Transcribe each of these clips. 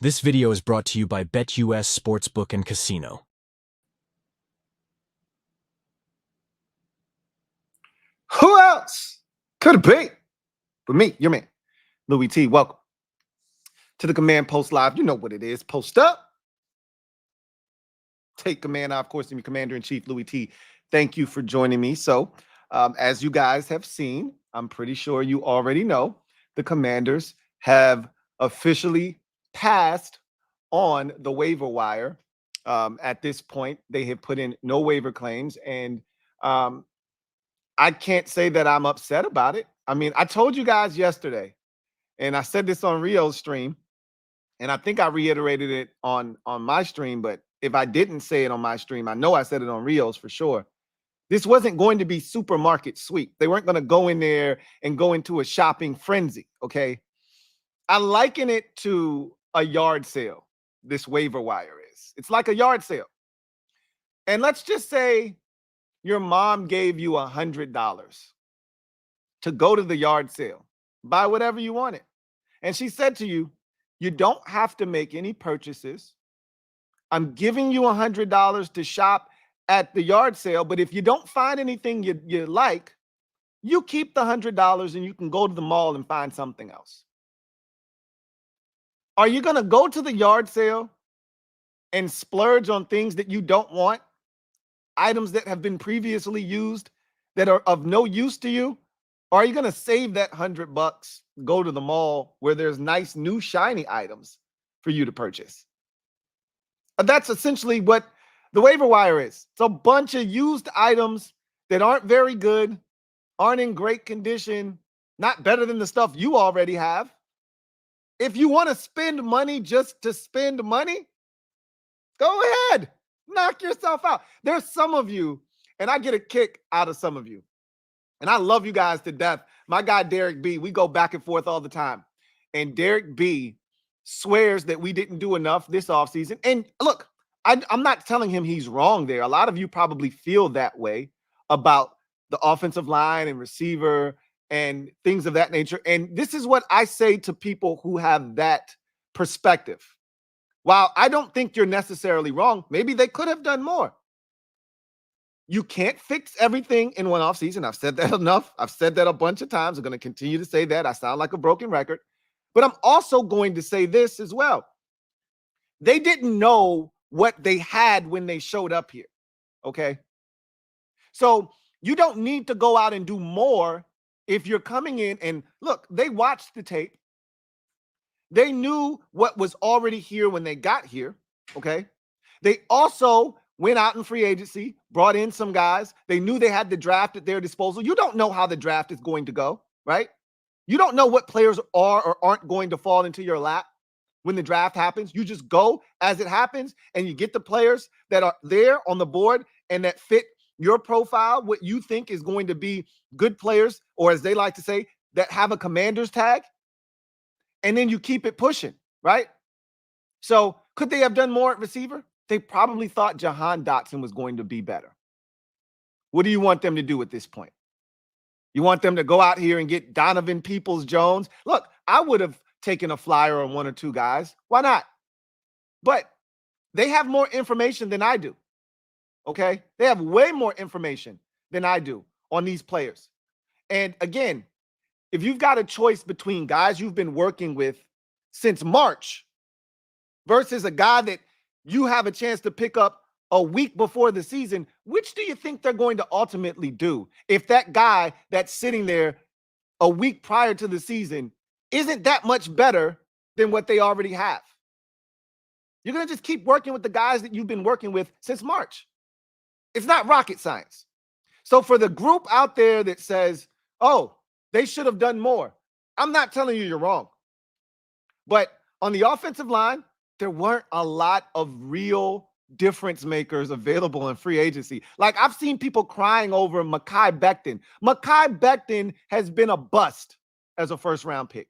This video is brought to you by BetUS Sportsbook and Casino. Who else could it be but me, your man, Louie T? Welcome to the Command Post Live. You know what it is. Post up. Take command. Of course, I'm your Commander-in-Chief, Louie T. Thank you for joining me. So, as you guys have seen, I'm pretty sure you already know, the Commanders have officially passed on the waiver wire. At this point, they have put in no waiver claims, and I can't say that I'm upset about it. I mean, I told you guys yesterday, and I said this on Rio's stream, and I think I reiterated it on my stream, but if I didn't say it on my stream, I know I said it on Rio's for sure. This wasn't going to be supermarket sweep. They weren't going to go in there and go into a shopping frenzy, okay? I liken it to a yard sale, this waiver wire is. It's like a yard sale. And let's just say your mom gave you $100 to go to the yard sale, buy whatever you wanted. And she said to you, you don't have to make any purchases. I'm giving you $100 to shop at the yard sale, but if you don't find anything you like, you keep the $100 and you can go to the mall and find something else. Are you going to go to the yard sale and splurge on things that you don't want? Items that have been previously used that are of no use to you? Or are you going to save that $100, go to the mall where there's nice new shiny items for you to purchase? That's essentially what the waiver wire is. It's a bunch of used items that aren't very good, aren't in great condition, not better than the stuff you already have. If you want to spend money just to spend money, go ahead. Knock yourself out. There's some of you, and I get a kick out of some of you. And I love you guys to death. My guy, Derek B., we go back and forth all the time. And Derek B. swears that we didn't do enough this offseason. And look, I'm not telling him he's wrong there. A lot of you probably feel that way about the offensive line and receiver and things of that nature. And this is what I say to people who have that perspective. While I don't think you're necessarily wrong, maybe they could have done more. You can't fix everything in one offseason. I've said that enough. I've said that a bunch of times. I'm going to continue to say that. I sound like a broken record. But I'm also going to say this as well. They didn't know what they had when they showed up here, okay? So you don't need to go out and do more if you're coming in and, look, they watched the tape. They knew what was already here when they got here, okay? They also went out in free agency, brought in some guys. They knew they had the draft at their disposal. You don't know how the draft is going to go, right? You don't know what players are or aren't going to fall into your lap when the draft happens. You just go as it happens, and you get the players that are there on the board and that fit your profile, what you think is going to be good players, or as they like to say, that have a commander's tag. And then you keep it pushing, right? So could they have done more at receiver? They probably thought Jahan Dotson was going to be better. What do you want them to do at this point? You want them to go out here and get Donovan Peoples-Jones? Look, I would have taken a flyer on one or two guys. Why not? But they have more information than I do, okay? They have way more information than I do on these players. And again, if you've got a choice between guys you've been working with since March versus a guy that you have a chance to pick up a week before the season, which do you think they're going to ultimately do if that guy that's sitting there a week prior to the season isn't that much better than what they already have? You're going to just keep working with the guys that you've been working with since March. It's not rocket science. So for the group out there that says, oh, they should have done more, I'm not telling you you're wrong. But on the offensive line, there weren't a lot of real difference makers available in free agency. Like, I've seen people crying over Mekhi Becton. Mekhi Becton has been a bust as a first-round pick.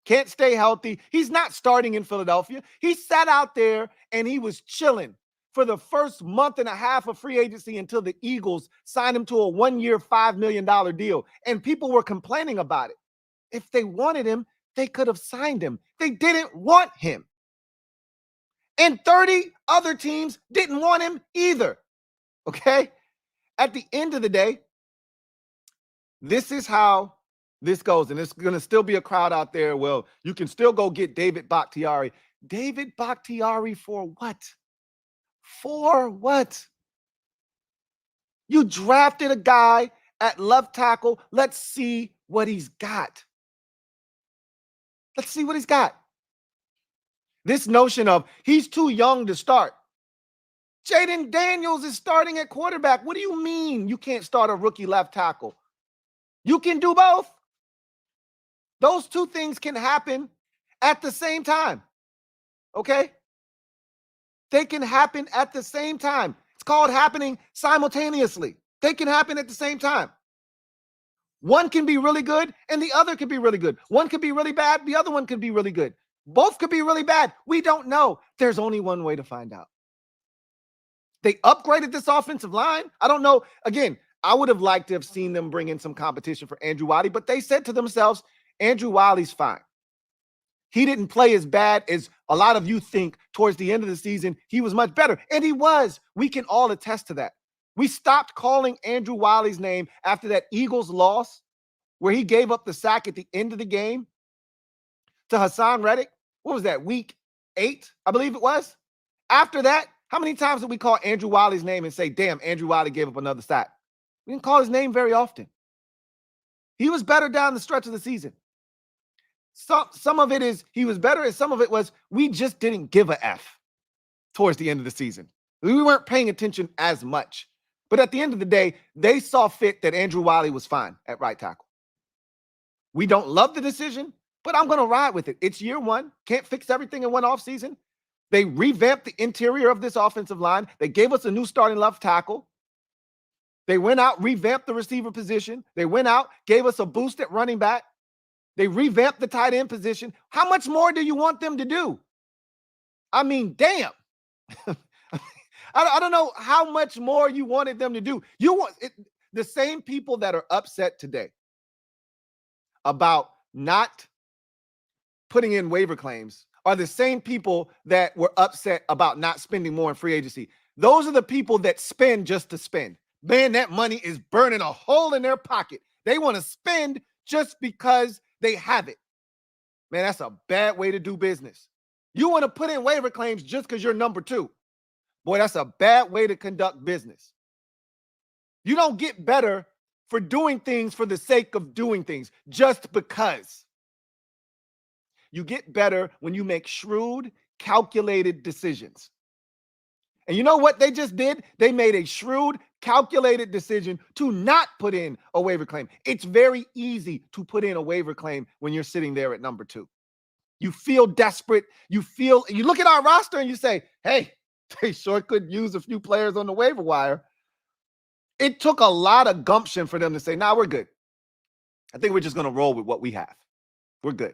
Can't stay healthy. He's not starting in Philadelphia. He sat out there and he was chilling for the first month and a half of free agency until the Eagles signed him to a one-year, $5 million deal. And people were complaining about it. If they wanted him, they could have signed him. They didn't want him. And 30 other teams didn't want him either. Okay? At the end of the day, this is how this goes. And there's going to still be a crowd out there. Well, you can still go get David Bakhtiari. David Bakhtiari for what? For what? You drafted a guy at left tackle. Let's see what he's got. Let's see what he's got. This notion of he's too young to start. Jaden Daniels is starting at quarterback. What do you mean you can't start a rookie left tackle? You can do both. Those two things can happen at the same time. Okay? They can happen at the same time. It's called happening simultaneously. They can happen at the same time. One can be really good and the other can be really good. One could be really bad. The other one could be really good. Both could be really bad. We don't know. There's only one way to find out. They upgraded this offensive line. I don't know. Again, I would have liked to have seen them bring in some competition for Andrew Wiley, but they said to themselves, Andrew Wiley's fine. He didn't play as bad as a lot of you think. Towards the end of the season, he was much better. And he was. We can all attest to that. We stopped calling Andrew Wiley's name after that Eagles loss where he gave up the sack at the end of the game to Hassan Reddick. What was that, week 8, I believe it was? After that, how many times did we call Andrew Wiley's name and say, damn, Andrew Wiley gave up another sack? We didn't call his name very often. He was better down the stretch of the season. Some of it is he was better, and some of it was we just didn't give a F towards the end of the season. We weren't paying attention as much. But at the end of the day, they saw fit that Andrew Wiley was fine at right tackle. We don't love the decision, but I'm going to ride with it. It's year one. Can't fix everything in one offseason. They revamped the interior of this offensive line. They gave us a new starting left tackle. They went out, revamped the receiver position. They went out, gave us a boost at running back. They revamped the tight end position. How much more do you want them to do? I mean, damn. I don't know how much more you wanted them to do. You want it, the same people that are upset today about not putting in waiver claims are the same people that were upset about not spending more in free agency. Those are the people that spend just to spend. Man, that money is burning a hole in their pocket. They want to spend just because they have it. Man, that's a bad way to do business. You want to put in waiver claims just because you're number 2. Boy, that's a bad way to conduct business. You don't get better for doing things for the sake of doing things just because. You get better when you make shrewd, calculated decisions. And you know what they just did? They made a shrewd, calculated decision to not put in a waiver claim. It's very easy to put in a waiver claim when you're sitting there at number 2. You feel desperate. You look at our roster and you say, hey, they sure could use a few players on the waiver wire. It took a lot of gumption for them to say, nah, we're good. I think we're just going to roll with what we have. We're good.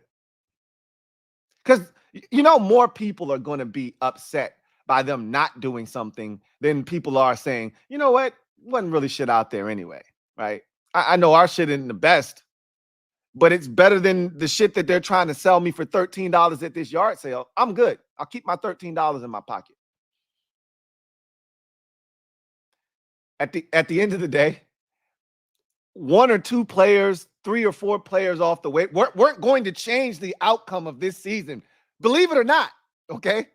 Because, you know, more people are going to be upset by them not doing something than people are saying, you know what, wasn't really shit out there anyway, right? I know our shit isn't the best, but it's better than the shit that they're trying to sell me for $13 at this yard sale. I'm good. I'll keep my $13 in my pocket. At the end of the day, 1 or 2 players, 3 or 4 players off the way weren't going to change the outcome of this season. Believe it or not, okay?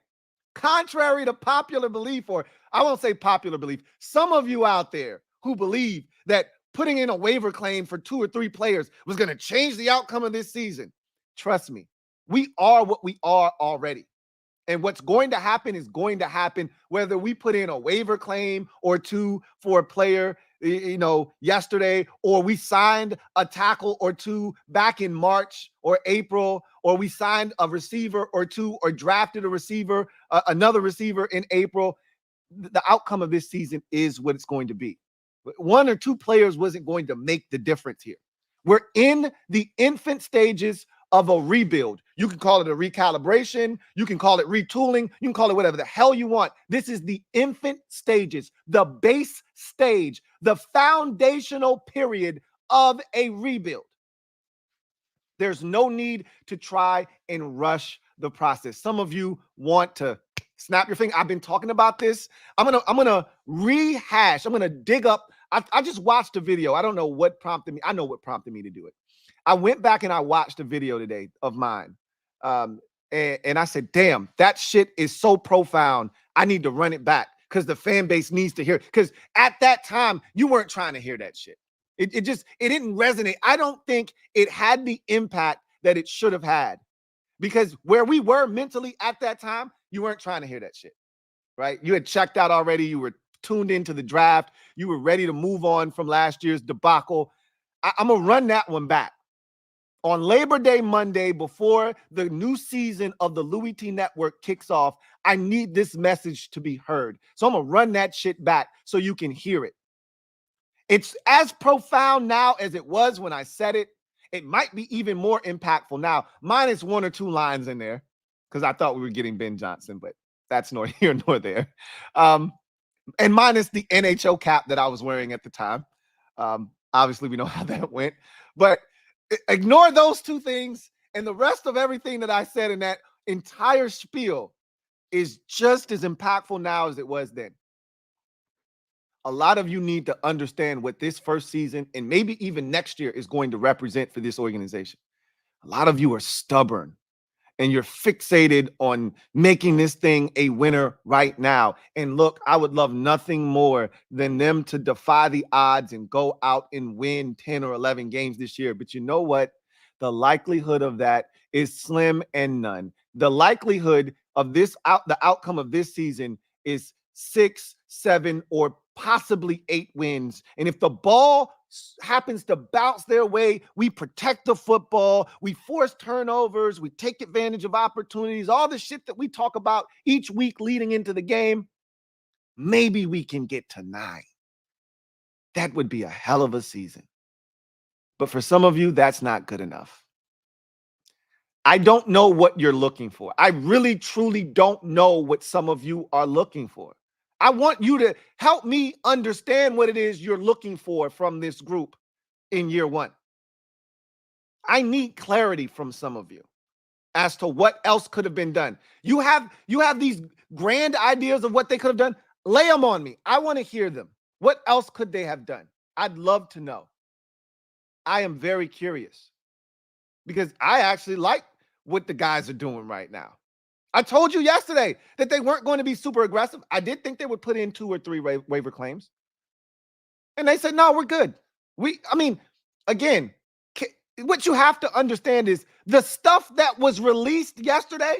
Contrary to popular belief, or I won't say popular belief, some of you out there who believe that putting in a waiver claim for 2 or 3 players was going to change the outcome of this season. Trust me, we are what we are already. And what's going to happen is going to happen whether we put in a waiver claim or 2 for a player, you know, yesterday, or we signed a tackle or 2 back in March or April, or we signed a receiver or 2 or drafted a receiver, another receiver in April. The outcome of this season is what it's going to be. 1 or 2 players wasn't going to make the difference here. We're in the infant stages of a rebuild. You can call it a recalibration. You can call it retooling. You can call it whatever the hell you want. This is the infant stages, the base stage, the foundational period of a rebuild. There's no need to try and rush the process. Some of you want to Snap your finger. I've been talking about this. I'm gonna rehash. I'm gonna dig up. I just watched a video. I don't know what prompted me. I know what prompted me to do it. I went back and I watched a video today of mine. And I said, damn, that shit is so profound. I need to run it back because the fan base needs to hear it. Because at that time, you weren't trying to hear that shit. It didn't resonate. I don't think it had the impact that it should have had. Because where we were mentally at that time, you weren't trying to hear that shit, right? You had checked out already. You were tuned into the draft. You were ready to move on from last year's debacle. I'm going to run that one back. On Labor Day Monday, before the new season of the Louie T Network kicks off, I need this message to be heard. So I'm going to run that shit back so you can hear it. It's as profound now as it was when I said it. It might be even more impactful now, minus one or two lines in there, because I thought we were getting Ben Johnson, but that's nor here nor there. And minus the NHL cap that I was wearing at the time. Obviously, we know how that went. But ignore those two things, and the rest of everything that I said in that entire spiel is just as impactful now as it was then. A lot of you need to understand what this first season and maybe even next year is going to represent for this organization. A lot of you are stubborn and you're fixated on making this thing a winner right now. And look, I would love nothing more than them to defy the odds and go out and win 10 or 11 games this year. But you know what? The likelihood of that is slim and none. The likelihood of the outcome of this season is 6, 7, or possibly 8 wins. And if the ball happens to bounce their way, we protect the football, we force turnovers, we take advantage of opportunities, all the shit that we talk about each week leading into the game, maybe we can get to 9. That would be a hell of a season. But for some of you, that's not good enough. I don't know what you're looking for. I really, truly don't know what some of you are looking for. I want you to help me understand what it is you're looking for from this group in year one. I need clarity from some of you as to what else could have been done. You have these grand ideas of what they could have done. Lay them on me. I want to hear them. What else could they have done? I'd love to know. I am very curious because I actually like what the guys are doing right now. I told you yesterday that they weren't going to be super aggressive. I did think they would put in 2 or 3 waiver claims. And they said, no, we're good. Again, what you have to understand is the stuff that was released yesterday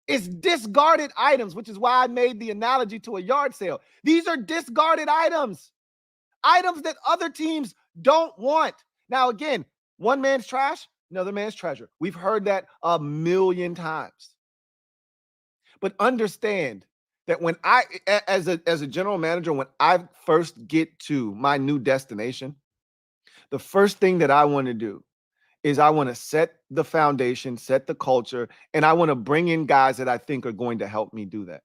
is discarded items, which is why I made the analogy to a yard sale. These are discarded items that other teams don't want. Now, again, one man's trash, another man's treasure. We've heard that a million times. But understand that when I, as a general manager, when I first get to my new destination, the first thing that I want to do is I want to set the foundation, set the culture, and I want to bring in guys that I think are going to help me do that.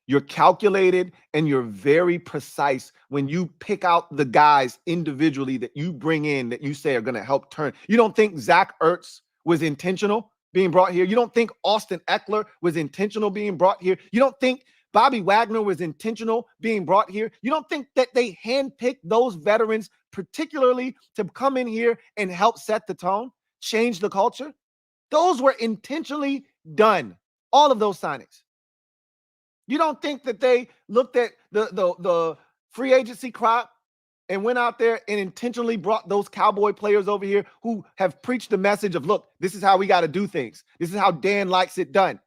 You're calculated and you're very precise when you pick out the guys individually that you bring in that you say are going to help turn. You don't think Zach Ertz was intentional being brought here? You don't think Austin Eckler was intentional being brought here? You don't think Bobby Wagner was intentional being brought here? You don't think that they handpicked those veterans particularly to come in here and help set the tone, change the culture? Those were intentionally done, all of those signings. You don't think that they looked at the free agency crop and went out there and intentionally brought those Cowboy players over here who have preached the message of, look, this is how we got to do things. This is how Dan likes it done.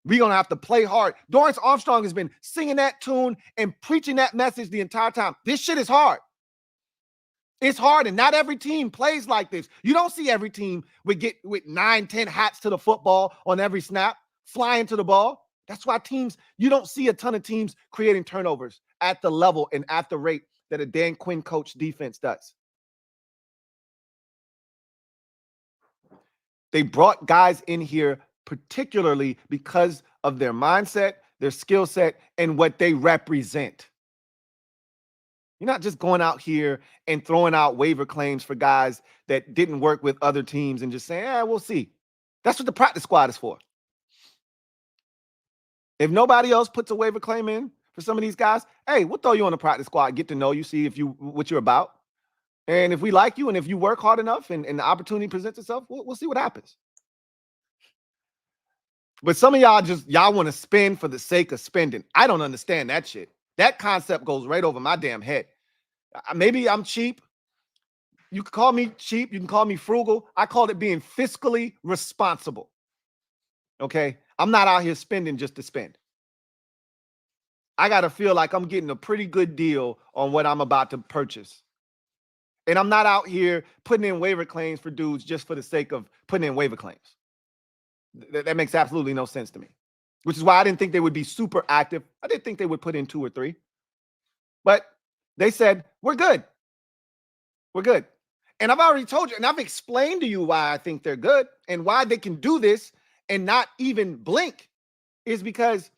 We're going to have to play hard. Dorrance Armstrong has been singing that tune and preaching that message the entire time. This shit is hard. It's hard, and not every team plays like this. You don't see every team with 9, 10 hats to the football on every snap, flying to the ball. That's why you don't see a ton of teams creating turnovers at the level and at the rate that a Dan Quinn coach defense does. They brought guys in here particularly because of their mindset, their skill set, and what they represent. You're not just going out here and throwing out waiver claims for guys that didn't work with other teams and just saying, we'll see. That's what the practice squad is for. If nobody else puts a waiver claim in for some of these guys, hey, we'll throw you on the practice squad, get to know you, see what you're about. And if we like you and if you work hard enough and the opportunity presents itself, we'll see what happens. But some of y'all want to spend for the sake of spending. I don't understand that shit. That concept goes right over my damn head. Maybe I'm cheap. You can call me cheap. You can call me frugal. I call it being fiscally responsible. Okay? I'm not out here spending just to spend. I got to feel like I'm getting a pretty good deal on what I'm about to purchase. And I'm not out here putting in waiver claims for dudes just for the sake of putting in waiver claims. That makes absolutely no sense to me, which is why I didn't think they would be super active. I didn't think they would put in 2 or 3. But they said, we're good. We're good. And I've already told you, and I've explained to you why I think they're good and why they can do this and not even blink is because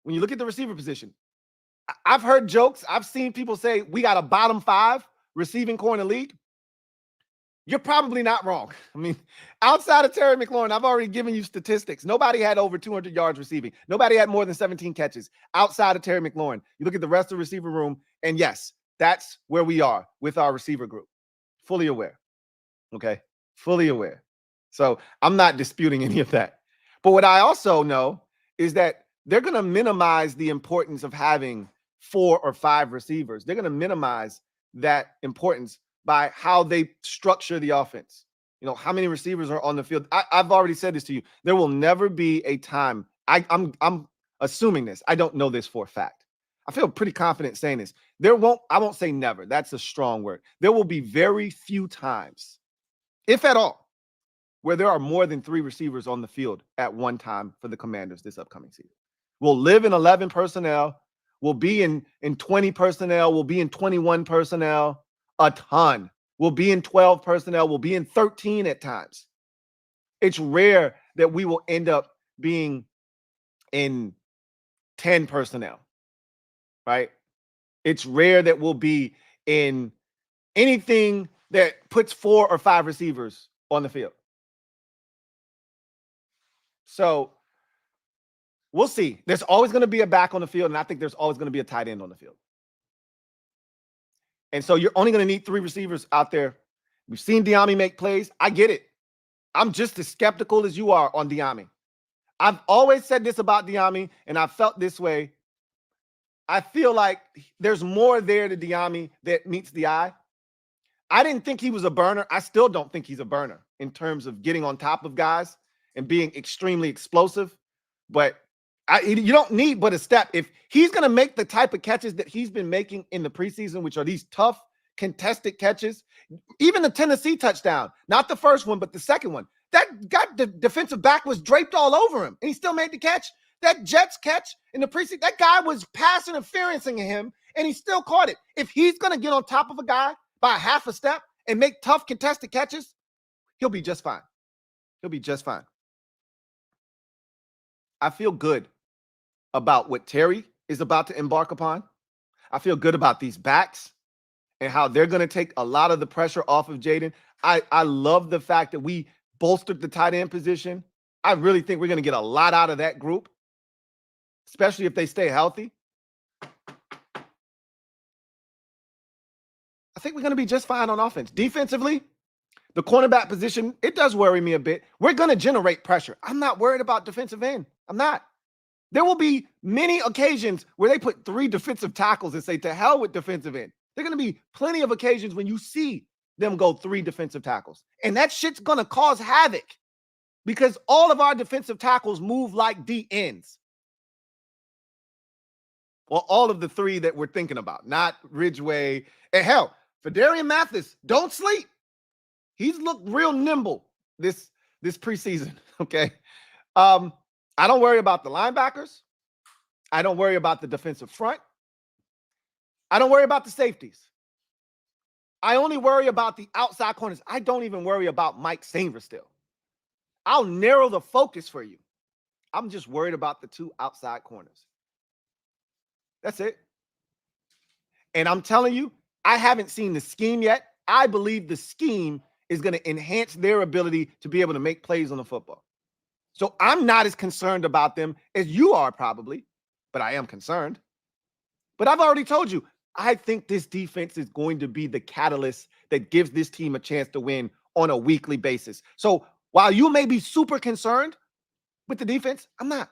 when you look at the receiver position, I've heard jokes. I've seen people say we got a bottom 5 receiving core in the league. You're probably not wrong. I mean, outside of Terry McLaurin, I've already given you statistics. Nobody had over 200 yards receiving. Nobody had more than 17 catches outside of Terry McLaurin. You look at the rest of the receiver room, and yes, that's where we are with our receiver group. Fully aware. Okay? Fully aware. So I'm not disputing any of that. But what I also know is that they're going to minimize the importance of having 4 or 5 receivers. They're going to minimize that importance by how they structure the offense. You know, how many receivers are on the field. I've already said this to you. There will never be a time. I'm assuming this. I don't know this for a fact. I feel pretty confident saying this. I won't say never. That's a strong word. There will be very few times, if at all, where there are more than 3 receivers on the field at one time for the Commanders this upcoming season. We'll live in 11 personnel. We'll be in 20 personnel. We'll be in 21 personnel. A ton. We'll be in 12 personnel. We'll be in 13 at times. It's rare that we will end up being in 10 personnel, right? It's rare that we'll be in anything that puts 4 or 5 receivers on the field. So we'll see. There's always going to be a back on the field, and I think there's always going to be a tight end on the field. And so you're only going to need 3 receivers out there. We've seen Diami make plays. I get it. I'm just as skeptical as you are on Diami. I've always said this about Diami, and I felt this way. I feel like there's more there to Diami that meets the eye. I didn't think he was a burner. I still don't think he's a burner in terms of getting on top of guys and being extremely explosive. But you don't need but a step. If he's going to make the type of catches that he's been making in the preseason, which are these tough, contested catches, even the Tennessee touchdown, not the first one, but the second one, that got the defensive back was draped all over him, and he still made the catch. That Jets catch in the preseason, that guy was pass interferencing him, and he still caught it. If he's going to get on top of a guy by half a step and make tough, contested catches, he'll be just fine. He'll be just fine. I feel good about what Terry is about to embark upon. I feel good about these backs and how they're going to take a lot of the pressure off of Jaden. I love the fact that we bolstered the tight end position. I really think we're going to get a lot out of that group, especially if they stay healthy. I think we're going to be just fine on offense. Defensively, the cornerback position, it does worry me a bit. We're going to generate pressure. I'm not worried about defensive end. I'm not. There will be many occasions where they put 3 defensive tackles and say, to hell with defensive end. There are going to be plenty of occasions when you see them go 3 defensive tackles. And that shit's going to cause havoc because all of our defensive tackles move like D ends. Well, all of the 3 that we're thinking about, not Ridgeway. And hell, Fedarian Mathis, don't sleep. He's looked real nimble this preseason, okay? I don't worry about the linebackers. I don't worry about the defensive front. I don't worry about the safeties. I only worry about the outside corners. I don't even worry about Mike Sainver still. I'll narrow the focus for you. I'm just worried about the 2 outside corners. That's it. And I'm telling you, I haven't seen the scheme yet. I believe the scheme is going to enhance their ability to be able to make plays on the football. So I'm not as concerned about them as you are probably. but I am concerned. But I've already told you, I think this defense is going to be the catalyst that gives this team a chance to win on a weekly basis. So while you may be super concerned with the defense, I'm not.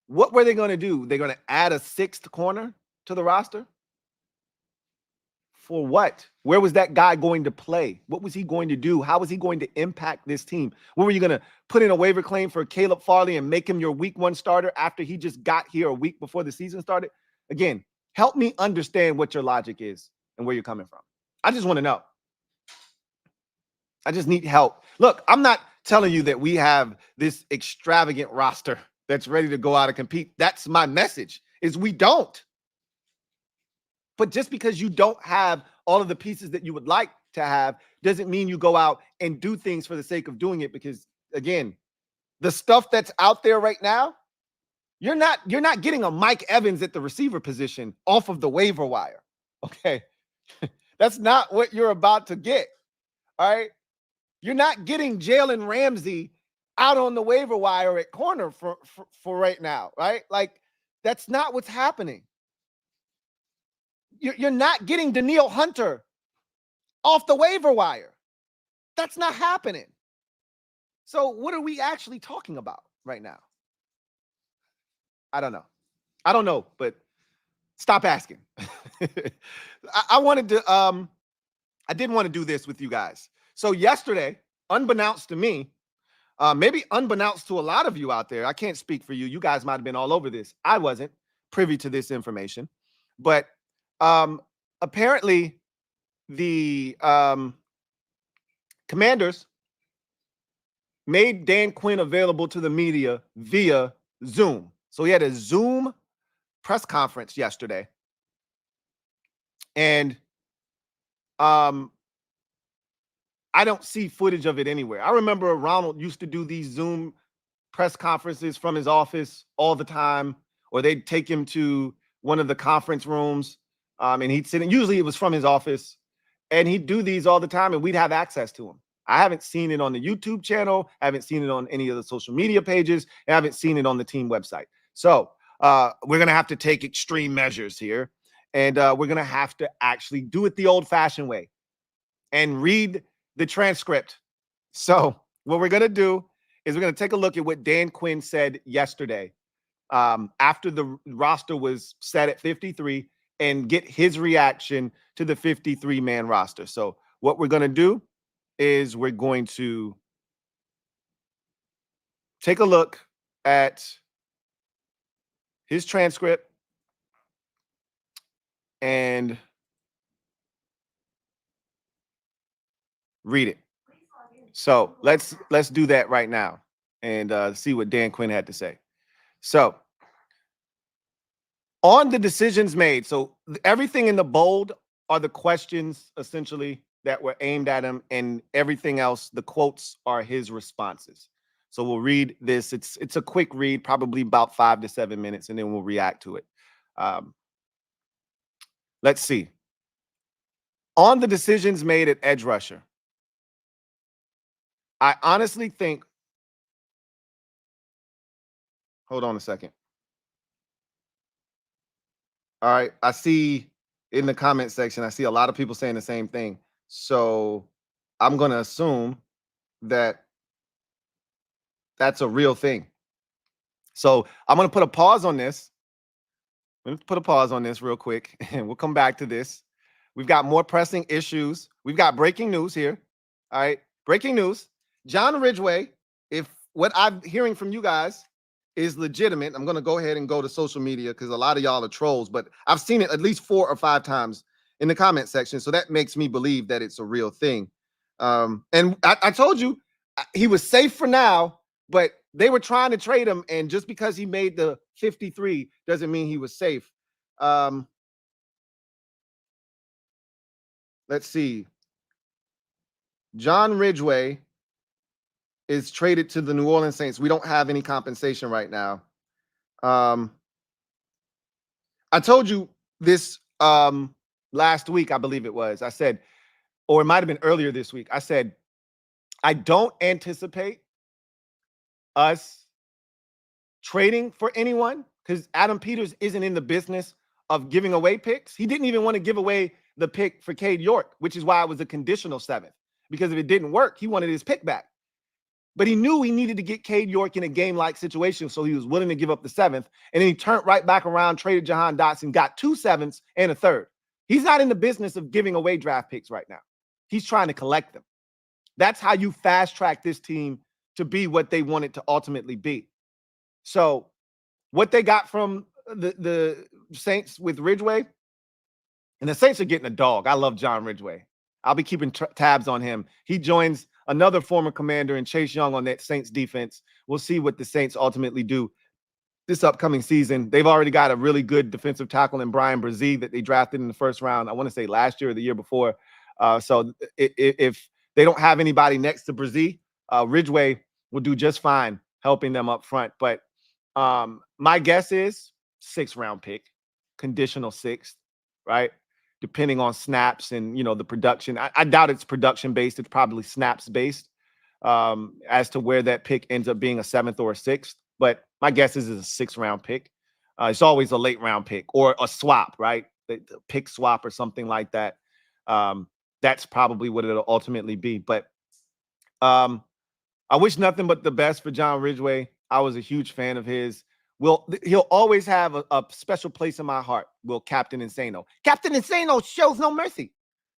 What were they going to do? They're going to add a sixth corner to the roster? For what? Where was that guy going to play? What was he going to do? How was he going to impact this team? What were you going to put in a waiver claim for Caleb Farley and make him your week one starter after he just got here a week before the season started? Again, help me understand what your logic is and where you're coming from. I just want to know. I just need help. Look, I'm not telling you that we have this extravagant roster that's ready to go out and compete. That's my message, is we don't. But just because you don't have all of the pieces that you would like to have doesn't mean you go out and do things for the sake of doing it. Because again, the stuff that's out there right now, you're not getting a Mike Evans at the receiver position off of the waiver wire. Okay. That's not what you're about to get. All right. You're not getting Jalen Ramsey out on the waiver wire at corner for right now. Right. Like, that's not what's happening. You're not getting Danielle Hunter off the waiver wire. That's not happening. So what are we actually talking about right now? I don't know. I don't know, but stop asking. I wanted to, I didn't want to do this with you guys. So yesterday, unbeknownst to me, maybe unbeknownst to a lot of you out there, I can't speak for you. You guys might have been all over this. I wasn't privy to this information, but apparently the Commanders made Dan Quinn available to the media via Zoom. So he had a Zoom press conference yesterday. And I don't see footage of it anywhere. I remember Ronald used to do these Zoom press conferences from his office all the time, or they'd take him to one of the conference rooms. And he'd sit in, usually it was from his office, and he'd do these all the time and we'd have access to them. I haven't seen it on the YouTube channel. I haven't seen it on any of the social media pages. I haven't seen it on the team website. So we're going to have to take extreme measures here. And we're going to have to actually do it the old fashioned way and read the transcript. So what we're going to do is we're going to take a look at what Dan Quinn said yesterday after the roster was set at 53, and get his reaction to the 53-man roster. So what we're going to do is we're going to take a look at his transcript and read it. So let's do that right now and see what Dan Quinn had to say. So on the decisions made, so everything in the bold are the questions essentially that were aimed at him, and everything else, the quotes, are his responses. So we'll read this. It's a quick read, probably about 5 to 7 minutes, and then we'll react to it. Let's see. On the decisions made at edge rusher, I honestly think, hold on a second. All right. I see in the comment section, I see a lot of people saying the same thing. So I'm going to assume that that's a real thing. So I'm going to put a pause on this. I'm going to put a pause on this real quick, and we'll come back to this. We've got more pressing issues. We've got breaking news here. All right. Breaking news. John Ridgeway, if what I'm hearing from you guys is legitimate, I'm going to go ahead and go to social media because a lot of y'all are trolls, but I've seen it at least 4 or 5 times in the comment section. So that makes me believe that it's a real thing. And I told you he was safe for now, but they were trying to trade him. And just because he made the 53 doesn't mean he was safe. Let's see. John Ridgeway is traded to the New Orleans Saints. We don't have any compensation right now. I told you this last week, I believe it was. I said, or it might have been earlier this week. I said, I don't anticipate us trading for anyone because Adam Peters isn't in the business of giving away picks. He didn't even want to give away the pick for Cade York, which is why it was a conditional 7th. Because if it didn't work, he wanted his pick back. But he knew he needed to get Cade York in a game-like situation, so he was willing to give up the 7th. And then he turned right back around, traded Jahan Dotson, got 2 7ths and a 3rd. He's not in the business of giving away draft picks right now. He's trying to collect them. That's how you fast-track this team to be what they want it to ultimately be. So what they got from the Saints with Ridgeway, and the Saints are getting a dog. I love John Ridgeway. I'll be keeping tabs on him. He joins another former commander and Chase Young on that Saints defense. We'll see what the Saints ultimately do this upcoming season. They've already got a really good defensive tackle in Brian Brzee that they drafted in the first round. I want to say last year or the year before. So if they don't have anybody next to Brzee, Ridgeway will do just fine helping them up front. But my guess is 6th round pick, conditional 6th, right? Depending on snaps and, the production. I doubt it's production based. It's probably snaps based as to where that pick ends up being a 7th or a 6th. But my guess is it's a 6th round pick. It's always a late round pick or a swap, right? The pick swap or something like that. That's probably what it'll ultimately be. But I wish nothing but the best for John Ridgeway. I was a huge fan of his. He'll always have a special place in my heart. Will Captain Insano. Captain Insano shows no mercy.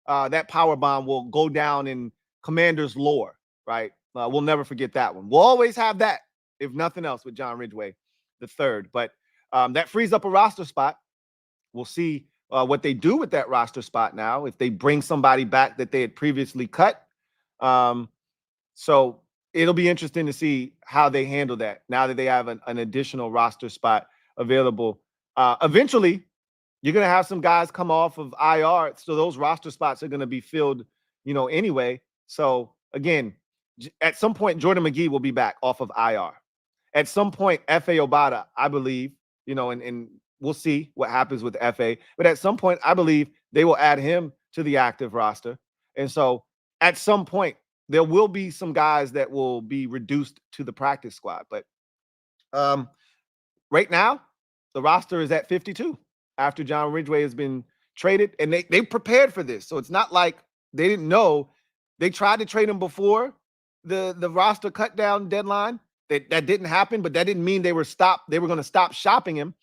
That power bomb will go down in Commander's lore, right? We'll never forget that one. We'll always have that, if nothing else, with John Ridgeway the 3rd. But that frees up a roster spot. We'll see what they do with that roster spot now, if they bring somebody back that they had previously cut. So it'll be interesting to see how they handle that now that they have an additional roster spot available. Eventually, you're going to have some guys come off of IR, so those roster spots are going to be filled, anyway. So, again, at some point, Jordan McGee will be back off of IR. At some point, F.A. Obata, I believe, and we'll see what happens with F.A. But at some point, I believe they will add him to the active roster. And so at some point, there will be some guys that will be reduced to the practice squad. But right now, the roster is at 52 after John Ridgeway has been traded. And they prepared for this. So it's not like they didn't know. They tried to trade him before the roster cut down deadline. That didn't happen, but that didn't mean they were going to stop shopping him.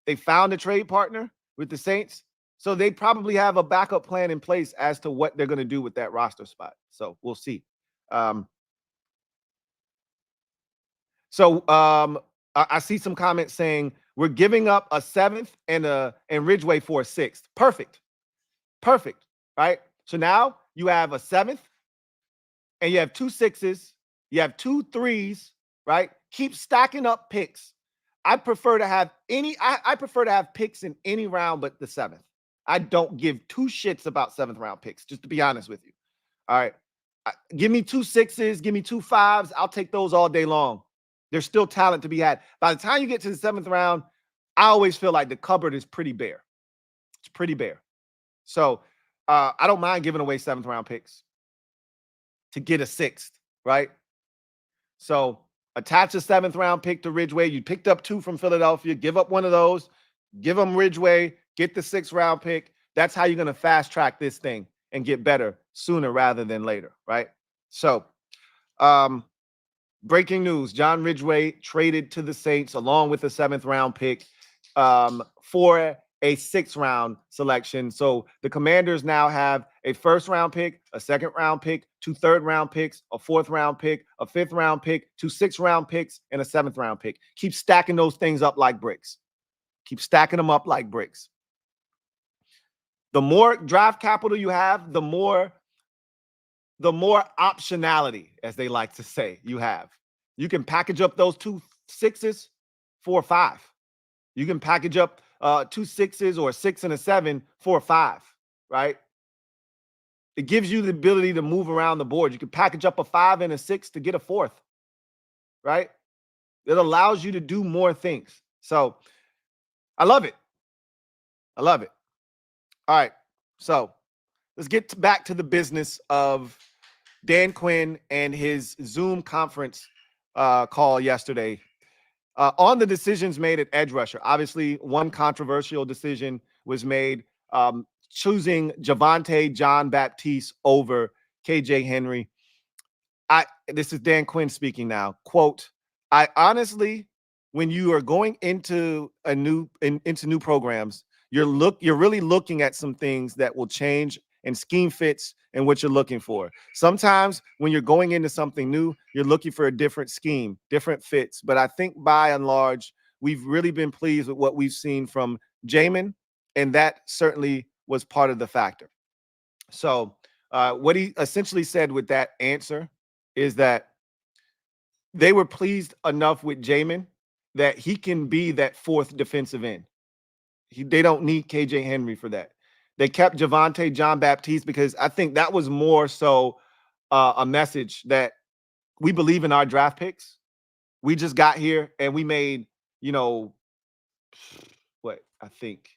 They found a trade partner with the Saints. So they probably have a backup plan in place as to what they're going to do with that roster spot. So we'll see. I see some comments saying we're giving up a 7th and Ridgeway for a 6th. Perfect. Right? So now you have a 7th and you have 2 6s. You have 2 3s, right? Keep stacking up picks. I prefer to have picks in any round but the 7th. I don't give 2 shits about 7th round picks, just to be honest with you. All right. Give me 2 6s, give me 2 5s. I'll take those all day long. There's still talent to be had. By the time you get to the 7th round, I always feel like the cupboard is pretty bare. It's pretty bare. So I don't mind giving away 7th round picks to get a 6th, right? So attach a 7th round pick to Ridgeway. You picked up 2 from Philadelphia. Give up one of those. Give them Ridgeway. Get the 6th round pick. That's how you're going to fast track this thing and get better sooner rather than later, right? So, breaking news, John Ridgeway traded to the Saints along with a 7th round pick for a 6th round selection. So the Commanders now have a 1st round pick, a 2nd round pick, 2 3rd round picks, a 4th round pick, a 5th round pick, 2 6th round picks, and a 7th round pick. Keep stacking those things up like bricks. Keep stacking them up like bricks. The more draft capital you have, the more optionality, as they like to say, you have. You can package up those 2 6s for a 5. You can package up 2 6s or a 6 and a 7 for a 5, right? It gives you the ability to move around the board. You can package up a 5 and a 6 to get a 4th, right? It allows you to do more things. So I love it. All right. So let's get back to the business of Dan Quinn and his Zoom conference call yesterday. On the decisions made at edge rusher, obviously one controversial decision was made, choosing Javonte John Baptiste over KJ Henry. This is Dan Quinn speaking now. Quote, I honestly, when you are going into into new programs, you're really looking at some things that will change and scheme fits and what you're looking for. Sometimes when you're going into something new, you're looking for a different scheme, different fits. But I think by and large, we've really been pleased with what we've seen from Jamin, and that certainly was part of the factor. So what he essentially said with that answer is that they were pleased enough with Jamin that he can be that fourth defensive end. They don't need KJ Henry for that. They kept Javonte John Baptiste because I think that was more so a message that we believe in our draft picks. We just got here and we made, what I think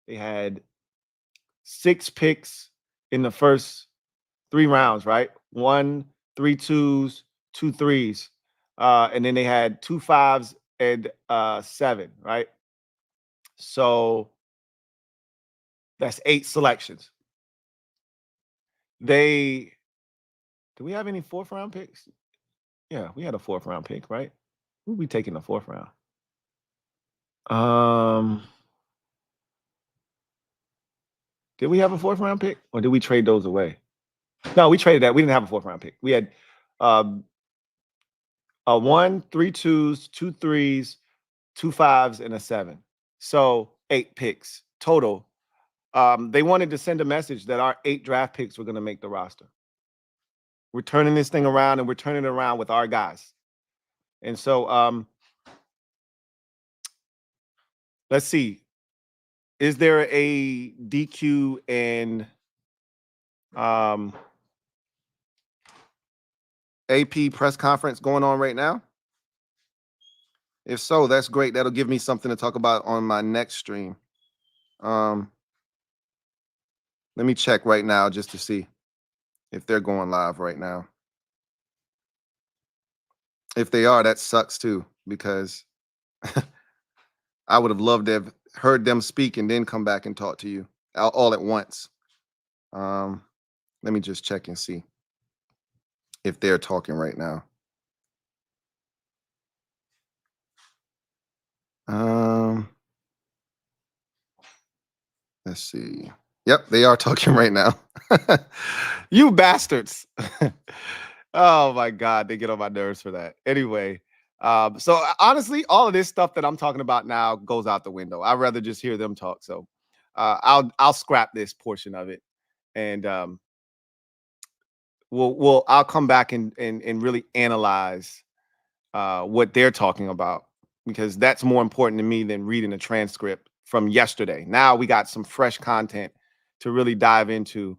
they had 6 picks in the first 3 rounds, right? 1, 3 2s, 2 3s. And then they had 2 5s and 7, right? So that's 8 selections. Do we have any 4th round picks? Yeah, we had a 4th round pick, right? Who we taking the 4th round? Did we have a 4th round pick or did we trade those away? No, we traded that. We didn't have a 4th round pick. We had a 1, 3 2s, 2 3s, 2 5s, and a 7. So 8 picks total. They wanted to send a message that our 8 draft picks were going to make the roster. We're turning this thing around, and we're turning it around with our guys. And so let's see. Is there a DQ and AP press conference going on right now? If so, that's great. That'll give me something to talk about on my next stream. Let me check right now just to see if they're going live right now. If they are, that sucks too, because I would have loved to have heard them speak and then come back and talk to you all at once. Let me just check and see if they're talking right now. Let's see. Yep, they are talking right now. You bastards. Oh my God, they get on my nerves for that. Anyway, so honestly, all of this stuff that I'm talking about now goes out the window. I'd rather just hear them talk. So I'll scrap this portion of it, and I'll come back and really analyze what they're talking about, because that's more important to me than reading a transcript from yesterday. Now we got some fresh content to really dive into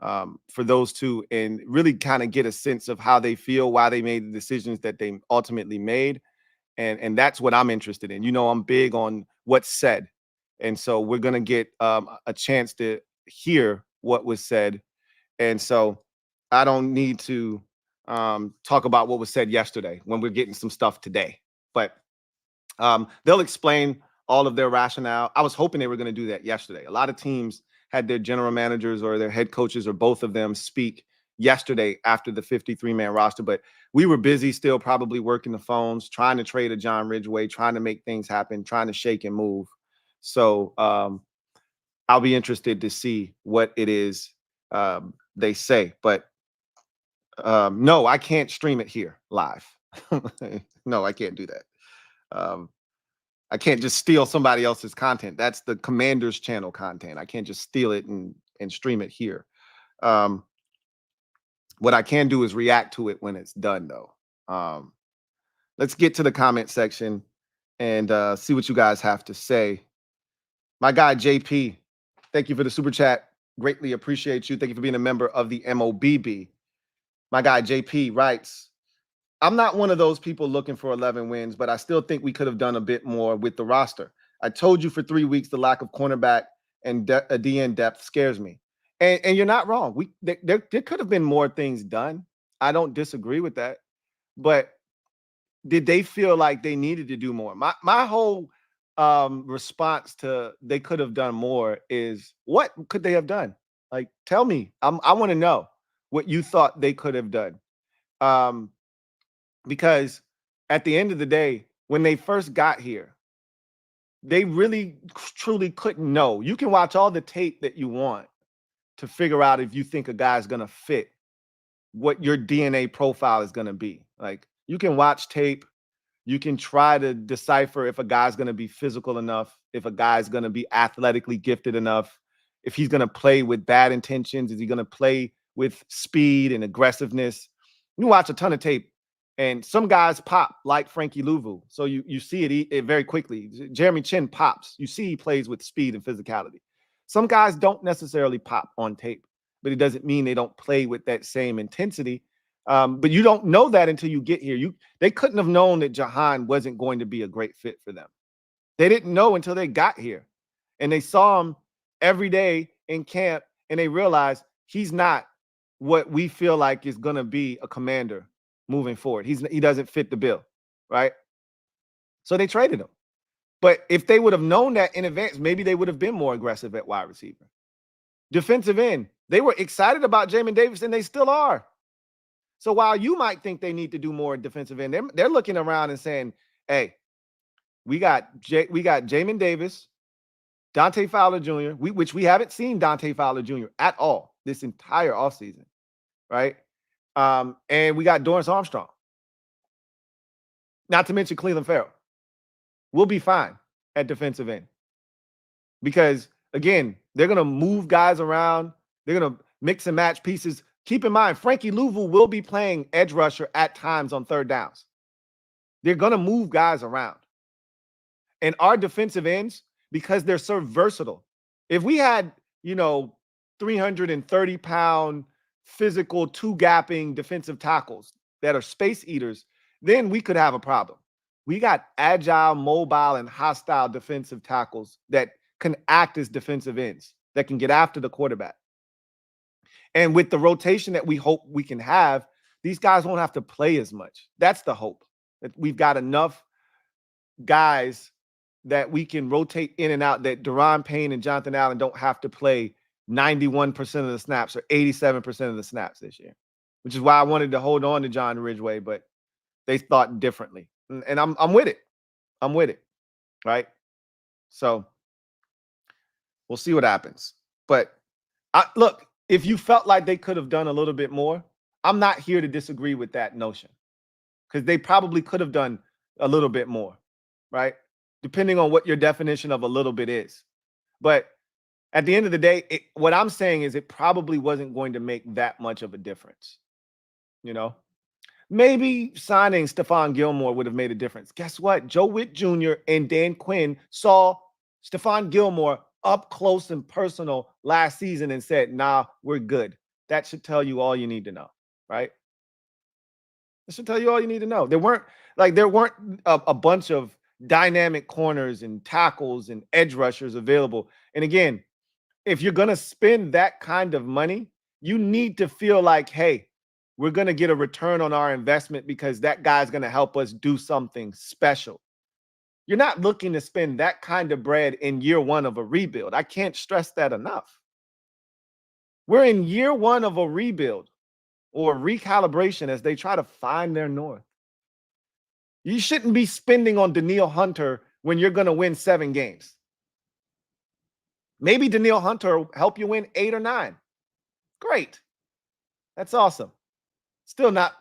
for those two and really kind of get a sense of how they feel, why they made the decisions that they ultimately made. And that's what I'm interested in. I'm big on what's said. And so we're going to get a chance to hear what was said. And so I don't need to talk about what was said yesterday when we're getting some stuff today. But they'll explain all of their rationale. I was hoping they were going to do that yesterday. A lot of teams had their general managers or their head coaches or both of them speak yesterday after the 53-man roster. But we were busy still probably working the phones, trying to trade a John Ridgeway, trying to make things happen, trying to shake and move. So I'll be interested to see what it is they say. But no, I can't stream it here live. No, I can't do that. I can't just steal somebody else's content. That's the Commander's channel content. I can't just steal it and stream it here. What I can do is react to it when it's done, though. Let's get to the comment section and see what you guys have to say. My guy, JP, thank you for the super chat. Greatly appreciate you. Thank you for being a member of the MOBB. My guy, JP, writes, I'm not one of those people looking for 11 wins, but I still think we could have done a bit more with the roster. I told you for 3 weeks the lack of cornerback and DN depth scares me. And you're not wrong. There could have been more things done. I don't disagree with that. But did they feel like they needed to do more? My whole response to they could have done more is, what could they have done? Like, tell me. I want to know what you thought they could have done. Because at the end of the day, when they first got here, they really truly couldn't know. You can watch all the tape that you want to figure out if you think a guy's going to fit what your DNA profile is going to be. Like, you can watch tape. You can try to decipher if a guy's going to be physical enough, if a guy's going to be athletically gifted enough, if he's going to play with bad intentions, is he going to play with speed and aggressiveness. You watch a ton of tape, and some guys pop like Frankie Louvu. So you see it very quickly. Jeremy Chin pops. You see he plays with speed and physicality. Some guys don't necessarily pop on tape, but it doesn't mean they don't play with that same intensity. But you don't know that until you get here. They couldn't have known that Jahan wasn't going to be a great fit for them. They didn't know until they got here. And they saw him every day in camp, and they realized he's not what we feel like is going to be a commander moving forward. He doesn't fit the bill, right? So they traded him. But if they would have known that in advance, maybe they would have been more aggressive at wide receiver. Defensive end, they were excited about Jamin Davis, and they still are. So while you might think they need to do more defensive end, they're looking around and saying, hey, we got Jamin Davis, Dante Fowler Jr., which we haven't seen Dante Fowler Jr. at all this entire offseason, right? And we got Dorrance Armstrong. Not to mention Cleveland Farrell. We'll be fine at defensive end. Because, again, they're going to move guys around. They're going to mix and match pieces. Keep in mind, Frankie Louvu will be playing edge rusher at times on third downs. They're going to move guys around. And our defensive ends, because they're so versatile, if we had, 330-pound physical two-gapping defensive tackles that are space eaters, then we could have a problem. We got agile, mobile, and hostile defensive tackles that can act as defensive ends, that can get after the quarterback. And with the rotation that we hope we can have, these guys won't have to play as much. That's the hope, that we've got enough guys that we can rotate in and out, that Daron Payne and Jonathan Allen don't have to play 91% of the snaps or 87% of the snaps this year, which is why I wanted to hold on to John Ridgeway, but they thought differently. And I'm with it. I'm with it, right? So we'll see what happens. But look, if you felt like they could have done a little bit more, I'm not here to disagree with that notion, because they probably could have done a little bit more, right? Depending on what your definition of a little bit is. But at the end of the day, what I'm saying is it probably wasn't going to make that much of a difference. Maybe signing Stephon Gilmore would have made a difference. Guess what? Joe Witt Jr. and Dan Quinn saw Stephon Gilmore up close and personal last season and said, nah, we're good. That should tell you all you need to know, right? That should tell you all you need to know. There weren't a bunch of dynamic corners and tackles and edge rushers available. And again, if you're going to spend that kind of money, you need to feel like, hey, we're going to get a return on our investment because that guy's going to help us do something special. You're not looking to spend that kind of bread in year one of a rebuild. I can't stress that enough. We're in year one of a rebuild or recalibration as they try to find their north. You shouldn't be spending on Danielle Hunter when you're going to win 7 games. Maybe Danielle Hunter will help you win 8 or 9. Great. That's awesome. Still not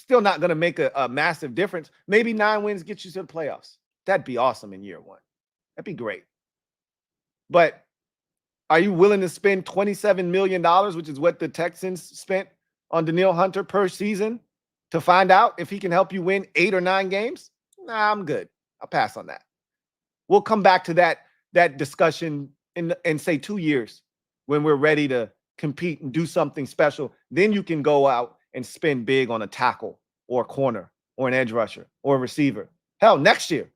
going to make a massive difference. Maybe 9 wins get you to the playoffs. That'd be awesome in year one. That'd be great. But are you willing to spend $27 million, which is what the Texans spent on Danielle Hunter per season, to find out if he can help you win 8 or 9 games? Nah, I'm good. I'll pass on that. We'll come back to that discussion in say 2 years when we're ready to compete and do something special. Then you can go out and spend big on a tackle or a corner or an edge rusher or a receiver. Hell, next year,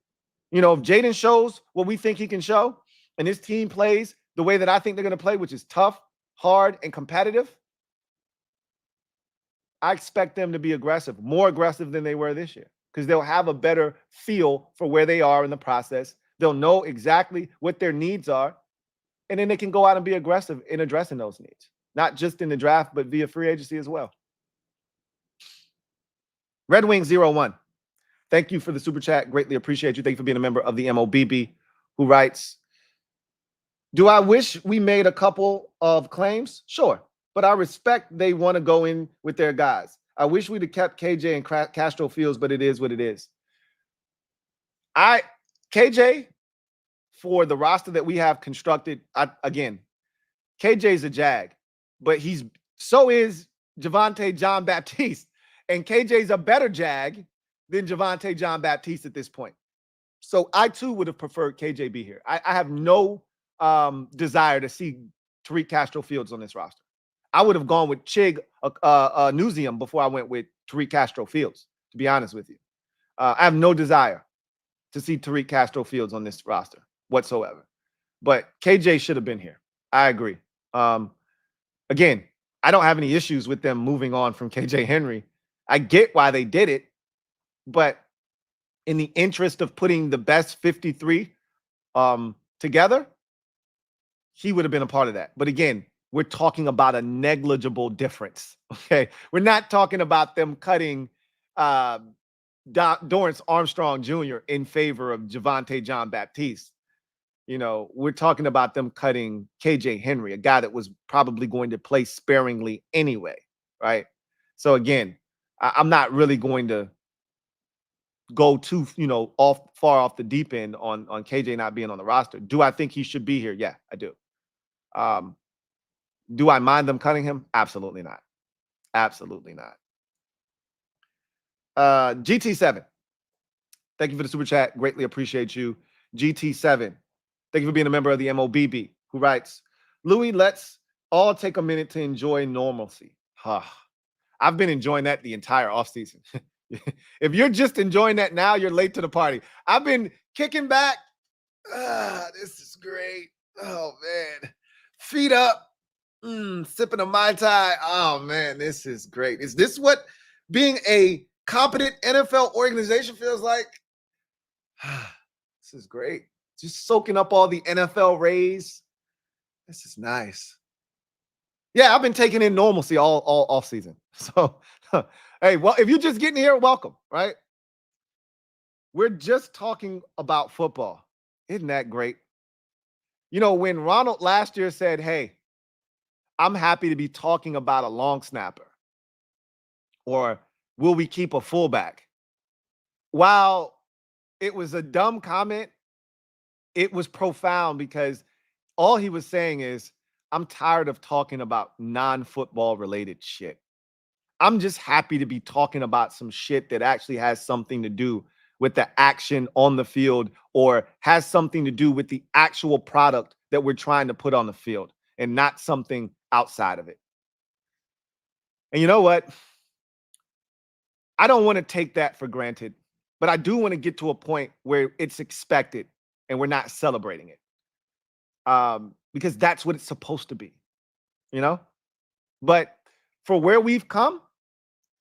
if Jaden shows what we think he can show and his team plays the way that I think they're going to play, which is tough, hard, and competitive, I expect them to be aggressive, more aggressive than they were this year. because they'll have a better feel for where they are in the process. They'll know exactly what their needs are, and then they can go out and be aggressive in addressing those needs, not just in the draft, but via free agency as well. Red Wing 01. Thank you for the super chat. Greatly appreciate you. Thank you for being a member of the MOBB, who writes, do I wish we made a couple of claims? Sure. But I respect they want to go in with their guys. I wish we'd have kept KJ and Castro Fields, but it is what it is. KJ, for the roster that we have constructed, again, KJ's a Jag, but so is Javonte John Baptiste. And KJ's a better Jag than Javonte John Baptiste at this point. So I too would have preferred KJ be here. I have no desire to see Tariq Castro Fields on this roster. I would have gone with Chig Newsium before I went with Tariq Castro Fields, to be honest with you. I have no desire to see Tariq Castro Fields on this roster whatsoever. But KJ should have been here. I agree. Again, I don't have any issues with them moving on from KJ Henry. I get why they did it, but in the interest of putting the best 53 together, he would have been a part of that. But again, we're talking about a negligible difference. Okay, we're not talking about them cutting Dorrance Armstrong Jr. in favor of Javonte John Baptiste. You know, we're talking about them cutting KJ Henry, a guy that was probably going to play sparingly anyway, right? So again, I'm not really going to go too, far off the deep end on KJ not being on the roster. Do I think he should be here? Yeah, I do. Do I mind them cutting him? Absolutely not. Absolutely not. GT7. Thank you for the super chat. Greatly appreciate you. GT7. Thank you for being a member of the MOBB, who writes, Louie, let's all take a minute to enjoy normalcy. I've been enjoying that the entire offseason. If you're just enjoying that now, you're late to the party. I've been kicking back. This is great. Oh, man. Feet up. Sipping a Mai Tai. Oh, man, this is great. Is this what being a competent NFL organization feels like? This is great. Just soaking up all the NFL rays. This is nice. Yeah, I've been taking in normalcy all off season. So, hey, well, if you're just getting here, welcome, right? We're just talking about football. Isn't that great? You know, when Ronald last year said, hey, I'm happy to be talking about a long snapper, or will we keep a fullback? While it was a dumb comment, it was profound, because all he was saying is, I'm tired of talking about non-football related shit. I'm just happy to be talking about some shit that actually has something to do with the action on the field, or has something to do with the actual product that we're trying to put on the field, and not something outside of it. And you know what? I don't want to take that for granted, but I do want to get to a point where it's expected and we're not celebrating it. Because that's what it's supposed to be, But for where we've come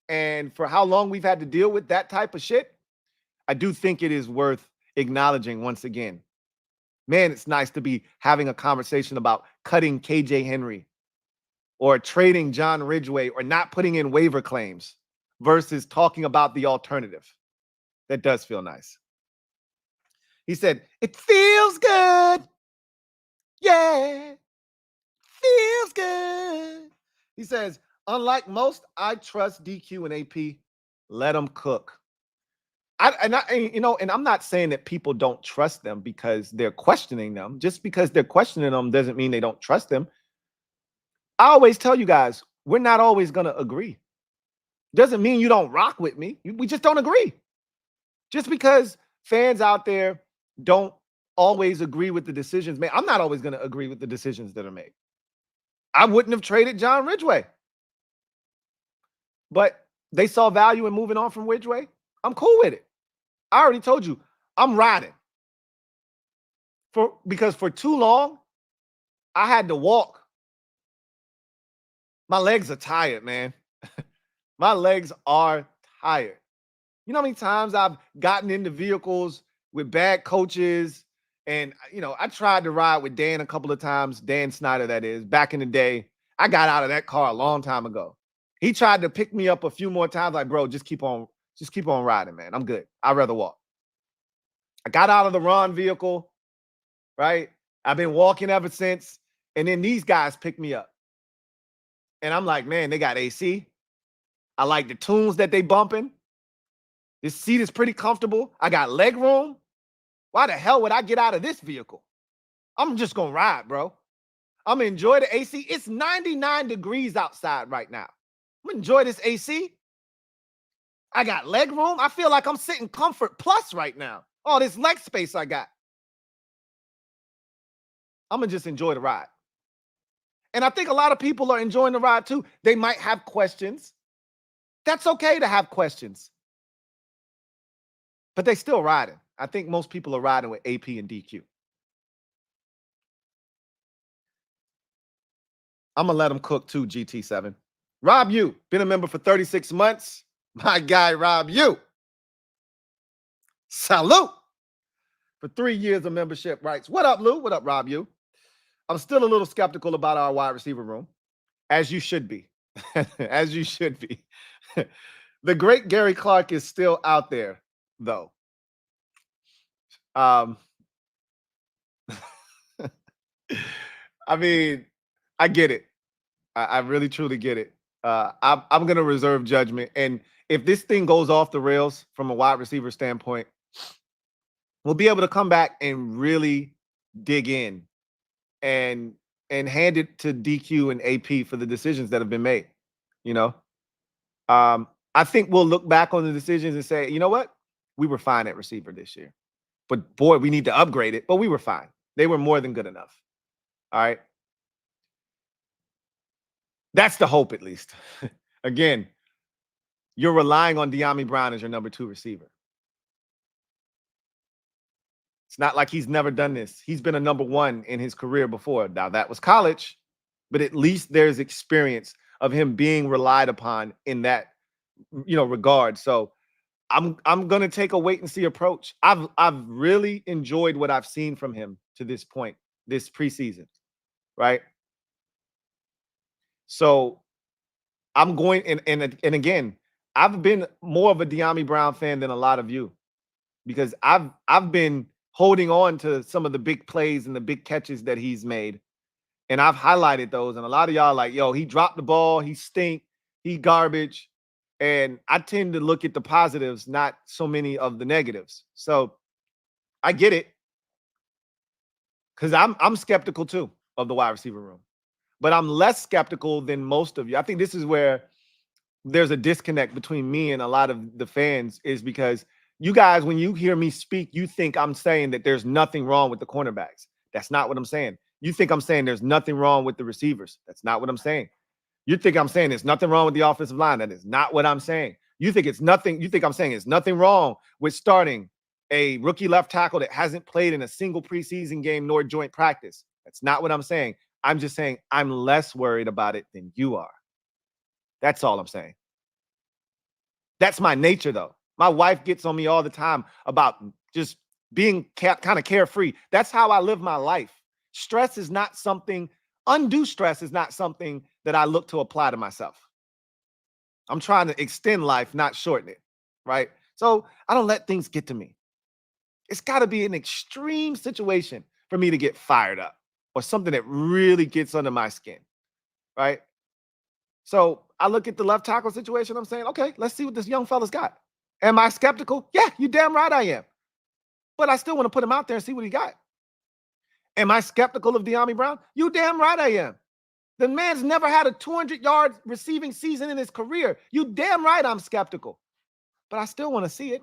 and for how long we've had to deal with that type of shit, I do think it is worth acknowledging once again. Man, it's nice to be having a conversation about cutting KJ Henry or trading John Ridgeway or not putting in waiver claims versus talking about the alternative. That does feel nice. He said, it feels good. Yeah, feels good. He says, unlike most, I trust DQ and AP. Let them cook. And I'm not saying that people don't trust them because they're questioning them. Just because they're questioning them doesn't mean they don't trust them. I always tell you guys, we're not always going to agree. Doesn't mean you don't rock with me. We just don't agree. Just because fans out there don't always agree with the decisions made, I'm not always going to agree with the decisions that are made. I wouldn't have traded John Ridgeway, but they saw value in moving on from Ridgeway. I'm cool with it. I already told you, I'm riding. Because for too long, I had to walk. My legs are tired, man. My legs are tired. You know how many times I've gotten into vehicles with bad coaches, and I tried to ride with Dan a couple of times, Dan Snyder, that is, back in the day. I got out of that car a long time ago. He tried to pick me up a few more times, like, bro, just keep on riding, man. I'm good. I'd rather walk. I got out of the Ron vehicle, right? I've been walking ever since. And then these guys pick me up. And I'm like, man, they got AC. I like the tunes that they bumping. This seat is pretty comfortable. I got leg room. Why the hell would I get out of this vehicle? I'm just going to ride, bro. I'm going to enjoy the AC. It's 99 degrees outside right now. I'm going to enjoy this AC. I got leg room. I feel like I'm sitting comfort plus right now. All this leg space I got. I'm going to just enjoy the ride. And I think a lot of people are enjoying the ride too. They might have questions. That's okay to have questions. But they still riding. I think most people are riding with AP and DQ. I'm going to let them cook too, GT7. Rob U, been a member for 36 months. My guy, Rob U. Salute. For 3 years of membership rights. What up, Lou? What up, Rob U? I'm still a little skeptical about our wide receiver room, as you should be. As you should be. The great Gary Clark is still out there, though. I mean, I get it. I really, truly get it. I'm going to reserve judgment. And if this thing goes off the rails from a wide receiver standpoint, we'll be able to come back and really dig in and hand it to DQ and AP for the decisions that have been made. I think we'll look back on the decisions and say, you know what? We were fine at receiver this year. But boy, we need to upgrade it. But we were fine. They were more than good enough. All right. That's the hope, at least. Again, you're relying on De'Ami Brown as your number 2 receiver. It's not like he's never done this. He's been a number 1 in his career before. Now, that was college, but at least there's experience of him being relied upon in that, regard. So I'm going to take a wait and see approach. I've really enjoyed what I've seen from him to this point, this preseason, right? So I'm going, and again, I've been more of a De'Ami Brown fan than a lot of you, because I've been holding on to some of the big plays and the big catches that he's made, and I've highlighted those. And a lot of y'all are like, yo, he dropped the ball, he stink, he garbage. And I tend to look at the positives, not so many of the negatives. So I get it, because I'm skeptical too of the wide receiver room, but I'm less skeptical than most of you. I think this is where there's a disconnect between me and a lot of the fans, is because you guys, when you hear me speak, you think I'm saying that there's nothing wrong with the cornerbacks. That's not what I'm saying. You think I'm saying there's nothing wrong with the receivers. That's not what I'm saying. You think I'm saying there's nothing wrong with the offensive line. That is not what I'm saying. You think I'm saying it's nothing wrong with starting a rookie left tackle that hasn't played in a single preseason game nor joint practice. That's not what I'm saying. I'm just saying I'm less worried about it than you are. That's all I'm saying. That's my nature, though. My wife gets on me all the time about just being kind of carefree. That's how I live my life. Stress is not something, undue stress is not something that I look to apply to myself. I'm trying to extend life, not shorten it, right? So I don't let things get to me. It's got to be an extreme situation for me to get fired up, or something that really gets under my skin, right? So I look at the left tackle situation. I'm saying, okay, let's see what this young fella's got. Am I skeptical? Yeah, you damn right I am. But I still want to put him out there and see what he got. Am I skeptical of De'Ami Brown? You damn right I am. The man's never had a 200-yard receiving season in his career. You damn right I'm skeptical. But I still want to see it.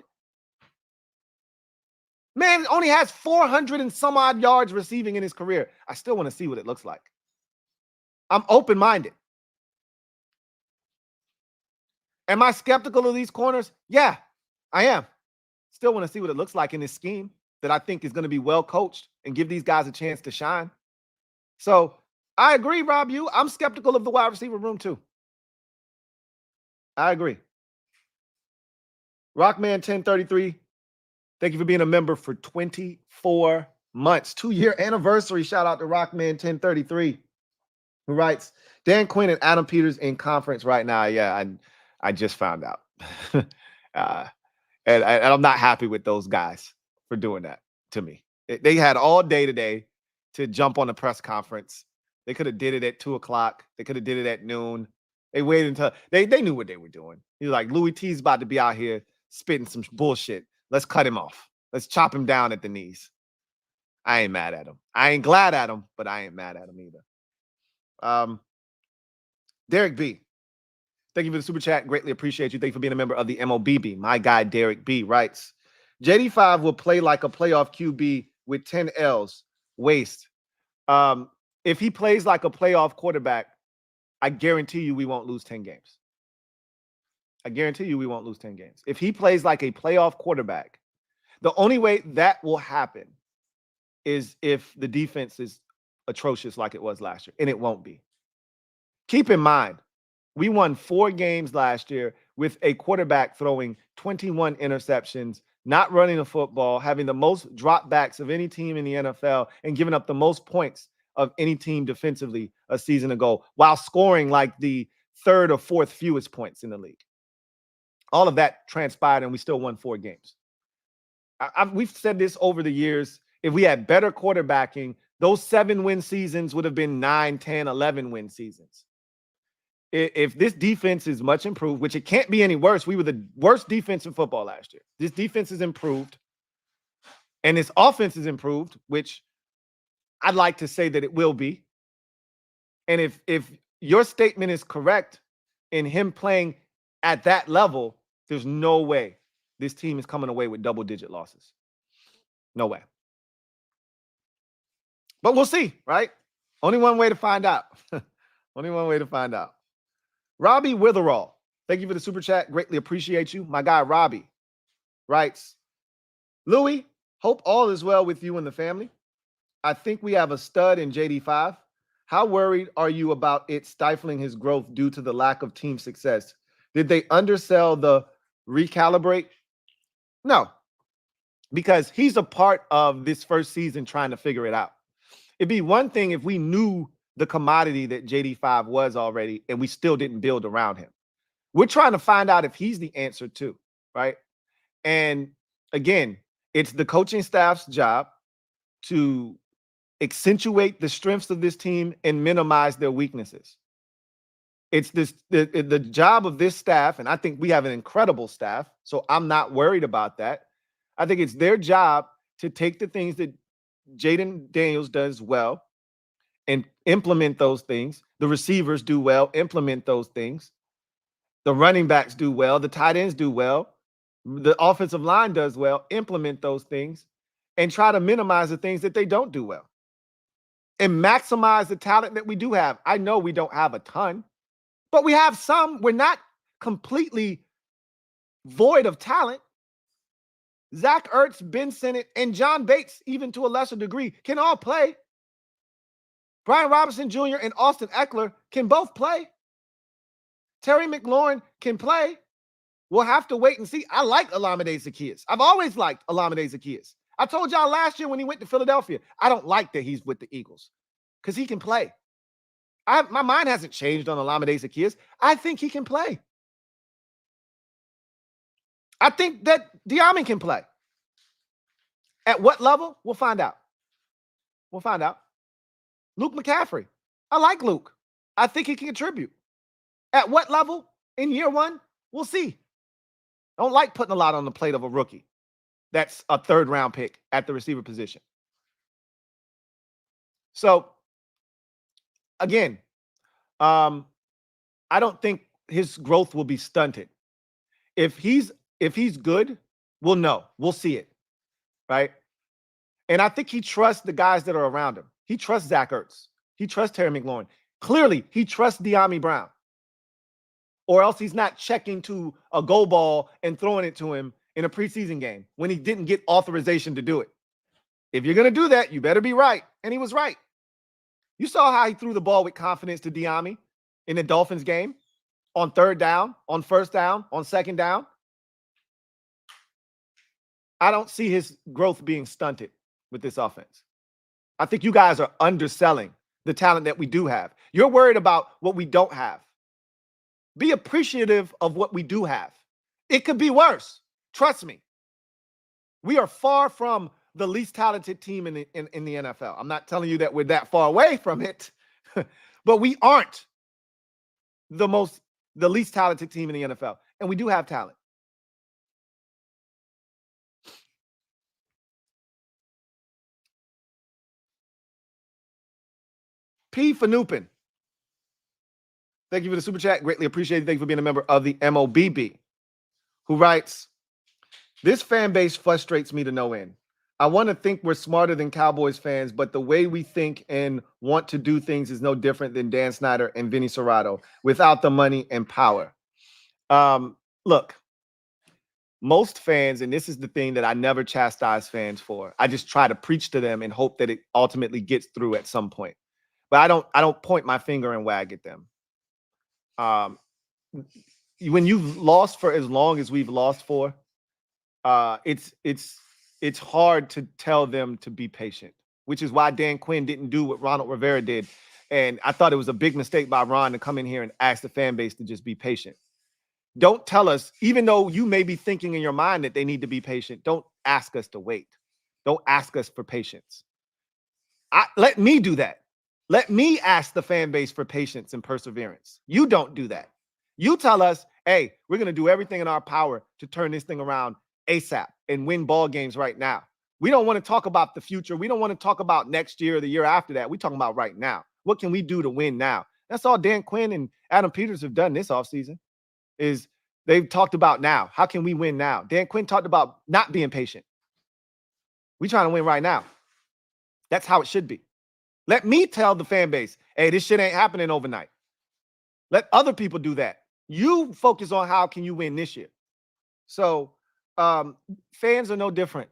Man only has 400 and some odd yards receiving in his career. I still want to see what it looks like. I'm open-minded. Am I skeptical of these corners? Yeah, I am. Still want to see what it looks like in this scheme that I think is going to be well coached and give these guys a chance to shine. So I agree, Rob. I'm skeptical of the wide receiver room too. I agree. Rockman 1033, thank you for being a member for 24 months. 2-year anniversary. Shout out to Rockman 1033, who writes, Dan Quinn and Adam Peters in conference right now. Yeah, I just found out. And I'm not happy with those guys for doing that to me. They had all day today to jump on the press conference. They could have did it at 2:00. They could have did it at noon. They waited until they knew what they were doing. He was like, Louie T's about to be out here spitting some bullshit. Let's cut him off. Let's chop him down at the knees. I ain't mad at him. I ain't glad at him, but I ain't mad at him either. Derek B. Thank you for the super chat. Greatly appreciate you. Thank you for being a member of the MOBB. My guy, Derek B. writes, JD5 will play like a playoff QB with 10 Ls. Waste. If he plays like a playoff quarterback, I guarantee you we won't lose 10 games. I guarantee you we won't lose 10 games. If he plays like a playoff quarterback, the only way that will happen is if the defense is atrocious like it was last year, and it won't be. Keep in mind, we won 4 games last year with a quarterback throwing 21 interceptions, not running the football, having the most dropbacks of any team in the NFL, and giving up the most points of any team defensively a season ago, while scoring like the 3rd or 4th fewest points in the league. All of that transpired, and we still won 4 games. We've said this over the years. If we had better quarterbacking, those 7-win seasons would have been 9, 10, 11-win seasons. If this defense is much improved, which it can't be any worse, we were the worst defense in football last year. This defense is improved, and this offense is improved, which I'd like to say that it will be. And if your statement is correct in him playing at that level, there's no way this team is coming away with double-digit losses. No way. But we'll see, right? Only one way to find out. Only one way to find out. Robbie Witherall, thank you for the super chat. Greatly appreciate you. My guy, Robbie, writes, Louie, hope all is well with you and the family. I think we have a stud in JD5. How worried are you about it stifling his growth due to the lack of team success? Did they undersell the recalibrate? No, because he's a part of this first season trying to figure it out. It'd be one thing if we knew the commodity that JD5 was already and we still didn't build around him. We're trying to find out if he's the answer too, right? And again, it's the coaching staff's job to accentuate the strengths of this team and minimize their weaknesses. It's the job of this staff, and I think we have an incredible staff, so I'm not worried about that. I think it's their job to take the things that Jaden Daniels does well and implement those things. The receivers do well, implement those things. The running backs do well. The tight ends do well. The offensive line does well, implement those things, and try to minimize the things that they don't do well. And maximize the talent that we do have. I know we don't have a ton, but we have some. We're not completely void of talent. Zach Ertz, Ben Sinnott, and John Bates, even to a lesser degree, can all play. Brian Robinson Jr. and Austin Eckler can both play. Terry McLaurin can play. We'll have to wait and see. I like Olamide Zaccheaus. I've always liked Olamide Zaccheaus. I told y'all last year when he went to Philadelphia, I don't like that he's with the Eagles because he can play. My mind hasn't changed on Olamide Zaccheaus. I think he can play. I think that Diami can play. At what level? We'll find out. We'll find out. Luke McCaffrey. I like Luke. I think he can contribute. At what level? In year 1? We'll see. I don't like putting a lot on the plate of a rookie. That's a 3rd-round pick at the receiver position. So, again, I don't think his growth will be stunted. If he's good, we'll know. We'll see it, right? And I think he trusts the guys that are around him. He trusts Zach Ertz. He trusts Terry McLaurin. Clearly, he trusts Diami Brown. Or else he's not checking to a go ball and throwing it to him in a preseason game when he didn't get authorization to do it. If you're going to do that, you better be right. And he was right. You saw how he threw the ball with confidence to Diami in the Dolphins game on 3rd down, on 1st down, on 2nd down. I don't see his growth being stunted with this offense. I think you guys are underselling the talent that we do have. You're worried about what we don't have. Be appreciative of what we do have. It could be worse. Trust me. We are far from the least talented team in the NFL. I'm not telling you that we're that far away from it, but we aren't the least talented team in the NFL. And we do have talent. P. Fanupin. Thank you for the super chat. Greatly appreciated. Thank you for being a member of the MOBB. Who writes, this fan base frustrates me to no end. I want to think we're smarter than Cowboys fans, but the way we think and want to do things is no different than Dan Snyder and Vinny Serrato without the money and power. Look, most fans, and this is the thing that I never chastise fans for. I just try to preach to them and hope that it ultimately gets through at some point. But I don't point my finger and wag at them. When you've lost for as long as we've lost for, it's hard to tell them to be patient, which is why Dan Quinn didn't do what Ronald Rivera did. And I thought it was a big mistake by Ron to come in here and ask the fan base to just be patient. Don't tell us, even though you may be thinking in your mind that they need to be patient, don't ask us to wait. Don't ask us for patience. Let me do that. Let me ask the fan base for patience and perseverance. You don't do that. You tell us, hey, we're going to do everything in our power to turn this thing around ASAP and win ball games right now. We don't want to talk about the future. We don't want to talk about next year or the year after that. We're talking about right now. What can we do to win now? That's all Dan Quinn and Adam Peters have done this offseason, is they've talked about now. How can we win now? Dan Quinn talked about not being patient. We're trying to win right now. That's how it should be. Let me tell the fan base, hey, this shit ain't happening overnight. Let other people do that. You focus on how can you win this year. So fans are no different.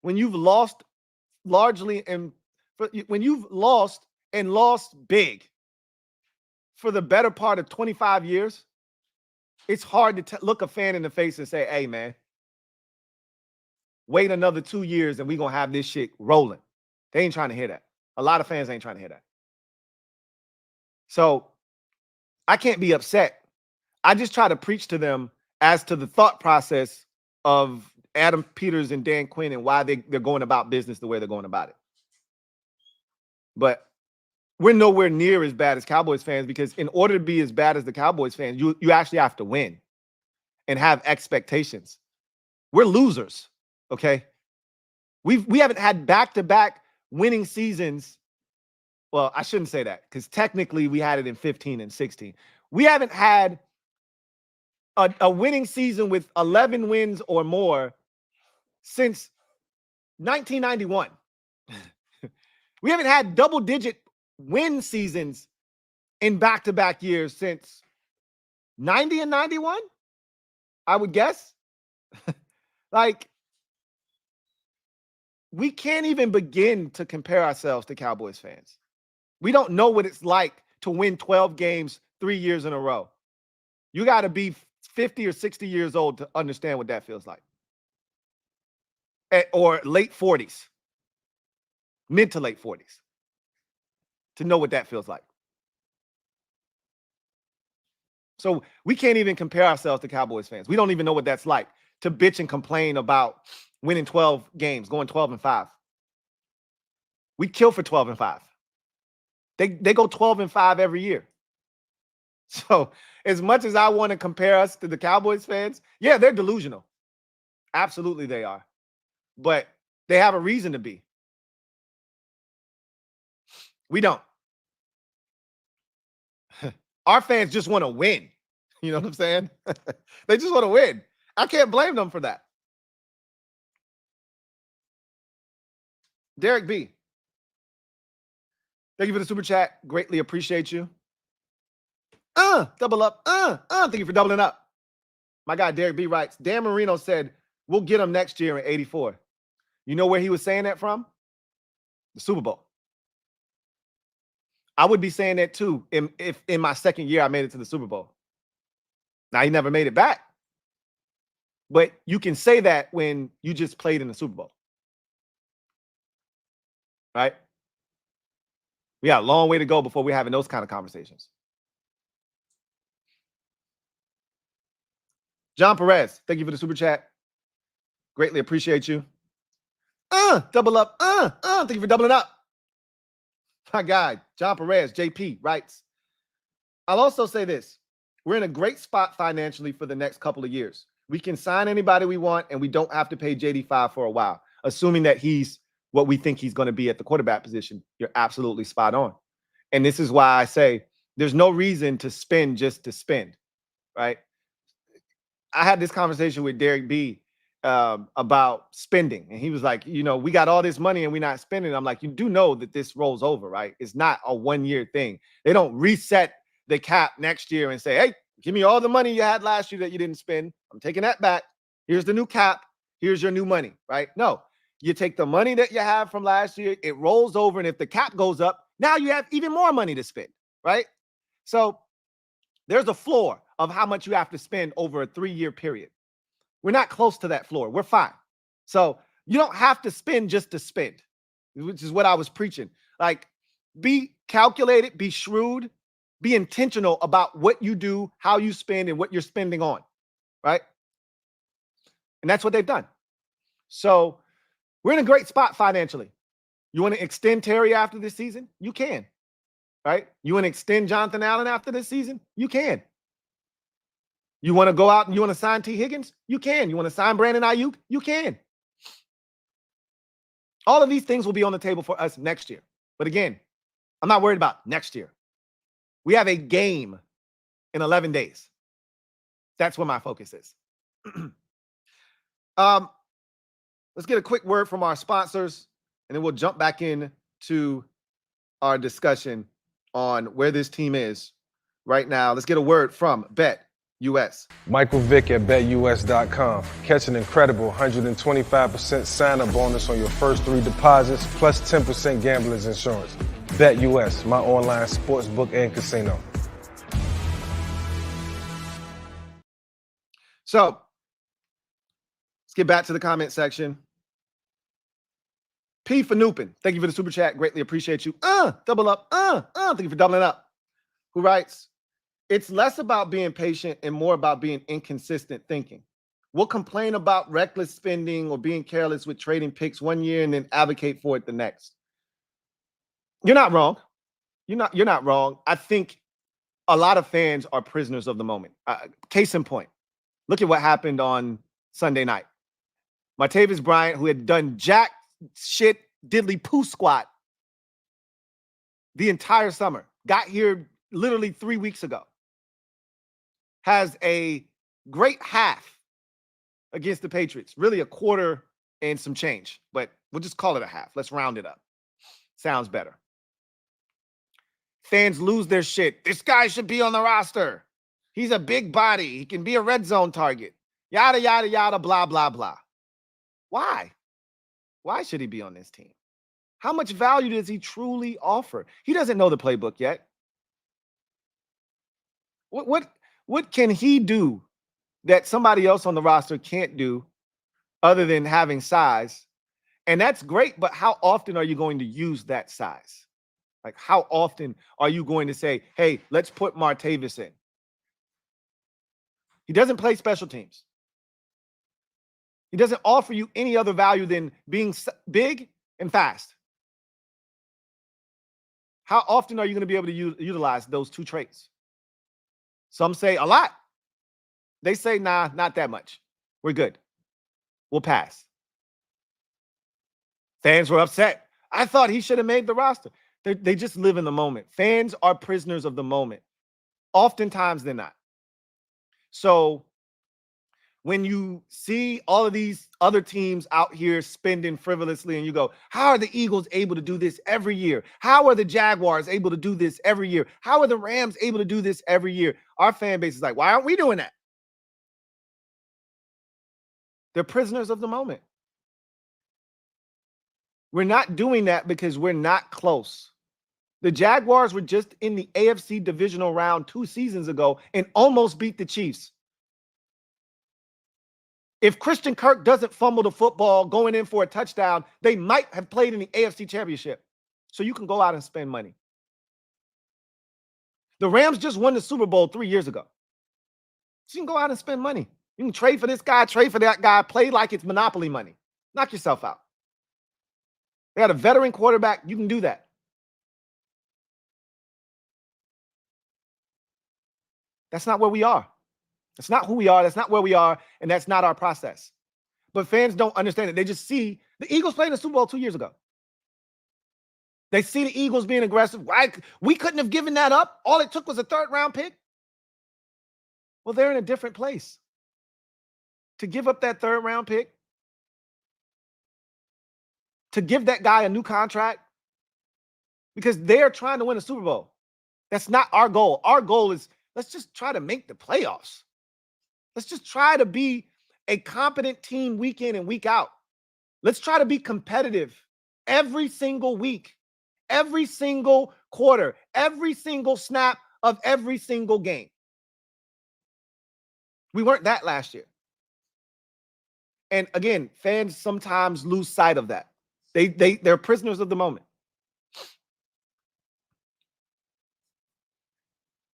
When you've lost largely and when you've lost and lost big for the better part of 25 years, it's hard to look a fan in the face and say, hey, man, wait another 2 years and we're going to have this shit rolling. They ain't trying to hear that. A lot of fans ain't trying to hear that. So I can't be upset. I just try to preach to them as to the thought process of Adam Peters and Dan Quinn and why they're going about business the way they're going about it. But we're nowhere near as bad as Cowboys fans, because in order to be as bad as the Cowboys fans, you actually have to win and have expectations. We're losers, okay? We haven't had back-to-back winning seasons. Well, I shouldn't say that, because technically we had it in 15 and 16. We haven't had a winning season with 11 wins or more since 1991. We haven't had double-digit win seasons in back-to-back years since 90 and 91, I would guess. Like, we can't even begin to compare ourselves to Cowboys fans. We don't know what it's like to win 12 games 3 years in a row. You got to be 50 or 60 years old to understand what that feels like. Or late 40s, mid to late 40s, to know what that feels like. So we can't even compare ourselves to Cowboys fans. We don't even know what that's like to bitch and complain about winning 12 games, going 12 and 5. We kill for 12 and 5. They go 12 and 5 every year. So as much as I want to compare us to the Cowboys fans, yeah, they're delusional. Absolutely they are. But they have a reason to be. We don't. Our fans just want to win. You know what I'm saying? They just want to win. I can't blame them for that. Derek B. Thank you for the super chat. Greatly appreciate you. Double up. Thank you for doubling up. My guy Derek B writes, Dan Marino said, we'll get him next year in 84. You know where he was saying that from? The Super Bowl. I would be saying that too if in my second year I made it to the Super Bowl. Now, he never made it back. But you can say that when you just played in the Super Bowl. Right? We got a long way to go before we're having those kind of conversations. John Perez, thank you for the super chat. Greatly appreciate you. Double up. Thank you for doubling up. My guy, John Perez, JP, writes, I'll also say this. We're in a great spot financially for the next couple of years. We can sign anybody we want, and we don't have to pay JD5 for a while, assuming that he's what we think he's going to be at the quarterback position. You're absolutely spot on. And this is why I say there's no reason to spend just to spend, right? I had this conversation with Derek B about spending. And he was like, we got all this money and we're not spending. I'm like, you do know that this rolls over, right? It's not a one-year thing. They don't reset the cap next year and say, hey, give me all the money you had last year that you didn't spend. I'm taking that back. Here's the new cap. Here's your new money, right? No, you take the money that you have from last year, it rolls over. And if the cap goes up, now you have even more money to spend, right? So there's a floor of how much you have to spend over a 3-year period. We're not close to that floor. We're fine. So you don't have to spend just to spend, which is what I was preaching. Like, be calculated, be shrewd, be intentional about what you do, how you spend, and what you're spending on, right? And that's what they've done. So we're in a great spot financially. You want to extend Terry after this season? You can, right? You want to extend Jonathan Allen after this season? You can. You want to go out and you want to sign T. Higgins? You can. You want to sign Brandon Ayuk? You can. All of these things will be on the table for us next year. But again, I'm not worried about next year. We have a game in 11 days. That's where my focus is. Let's get a quick word from our sponsors, and then we'll jump back into our discussion on where this team is right now. Let's get a word from BetUS. Michael Vick at BetUS.com. Catch an incredible 125% sign-up bonus on your first 3 deposits, plus 10% gambler's insurance. BetUS, my online sportsbook and casino. So let's get back to the comment section. P for Nupin, thank you for the super chat. Greatly appreciate you. Double up. Thank you for doubling up. Who writes, it's less about being patient and more about being inconsistent thinking. We'll complain about reckless spending or being careless with trading picks one year and then advocate for it the next. You're not wrong. You're not wrong. I think a lot of fans are prisoners of the moment. Case in point, look at what happened on Sunday night. Martavis Bryant, who had done jack shit diddly poo squat the entire summer, got here literally 3 weeks ago, has a great half against the Patriots. Really a quarter and some change, but we'll just call it a half. Let's round it up. Sounds better. Fans lose their shit. This guy should be on the roster. He's a big body. He can be a red zone target. Yada, yada, yada, blah, blah, blah. Why? Why should he be on this team? How much value does he truly offer? He doesn't know the playbook yet. What can he do that somebody else on the roster can't do other than having size? And that's great, but how often are you going to use that size? Like, how often are you going to say, hey, let's put Martavis in? He doesn't play special teams. He doesn't offer you any other value than being big and fast. How often are you going to be able to utilize those two traits? Some say a lot. They say, nah, not that much. We're good. We'll pass. Fans were upset. I thought he should have made the roster. They just live in the moment. Fans are prisoners of the moment. Oftentimes they're not. So when you see all of these other teams out here spending frivolously and you go, how are the Eagles able to do this every year? How are the Jaguars able to do this every year? How are the Rams able to do this every year? Our fan base is like, why aren't we doing that? They're prisoners of the moment. We're not doing that because we're not close. The Jaguars were just in the AFC divisional round 2 seasons ago and almost beat the Chiefs. If Christian Kirk doesn't fumble the football going in for a touchdown, they might have played in the AFC Championship. So you can go out and spend money. The Rams just won the Super Bowl 3 years ago. So you can go out and spend money. You can trade for this guy, trade for that guy, play like it's monopoly money. Knock yourself out. They got a veteran quarterback. You can do that. That's not where we are. That's not who we are. That's not where we are. And that's not our process. But fans don't understand it. They just see the Eagles playing the Super Bowl 2 years ago. They see the Eagles being aggressive. Why? We couldn't have given that up. All it took was a 3rd-round pick. Well, they're in a different place. To give up that 3rd-round pick, to give that guy a new contract, because they're trying to win a Super Bowl. That's not our goal. Our goal is, let's just try to make the playoffs. Let's just try to be a competent team week in and week out. Let's try to be competitive every single week, every single quarter, every single snap of every single game. We weren't that last year. And again, fans sometimes lose sight of that. They're prisoners of the moment.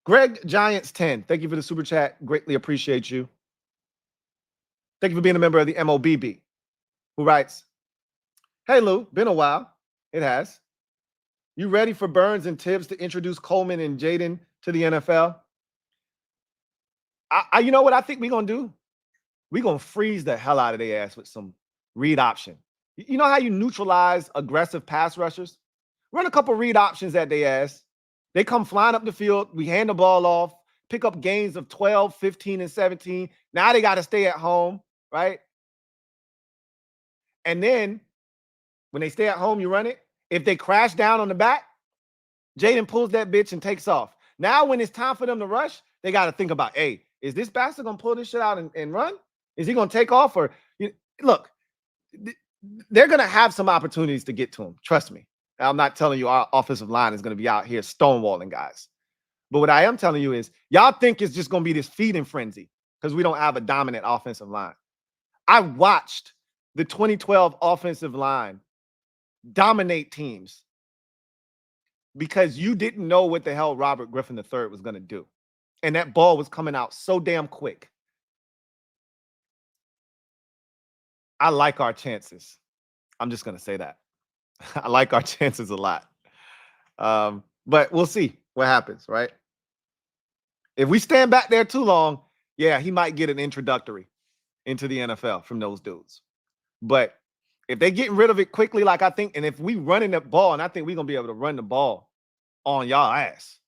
Greg Giants 10, thank you for the super chat. Greatly appreciate you. Thank you for being a member of the MOBB, who writes, "Hey Lou, been a while." It has. "You ready for Burns and Tibbs to introduce Coleman and Jaden to the NFL?" You know what I think we're going to do? We're going to freeze the hell out of their ass with some read option. You know how you neutralize aggressive pass rushers? Run a couple read options at their ass. They come flying up the field. We hand the ball off, pick up gains of 12, 15, and 17. Now they got to stay at home, right? And then when they stay at home, you run it. If they crash down on the back, Jaden pulls that bitch and takes off. Now when it's time for them to rush, they got to think about, hey, is this bastard going to pull this shit out and run? Is he going to take off? Or look, they're going to have some opportunities to get to him. Trust me. I'm not telling you our offensive line is going to be out here stonewalling guys. But what I am telling you is y'all think it's just going to be this feeding frenzy because we don't have a dominant offensive line. I watched the 2012 offensive line dominate teams because you didn't know what the hell Robert Griffin III was going to do. And that ball was coming out so damn quick. I like our chances. I'm just going to say that. I like our chances a lot. But we'll see what happens, right? If we stand back there too long, yeah, he might get an introductory into the NFL from those dudes. But if they're getting rid of it quickly, like I think, and if we running the ball, and I think we're going to be able to run the ball on y'all ass.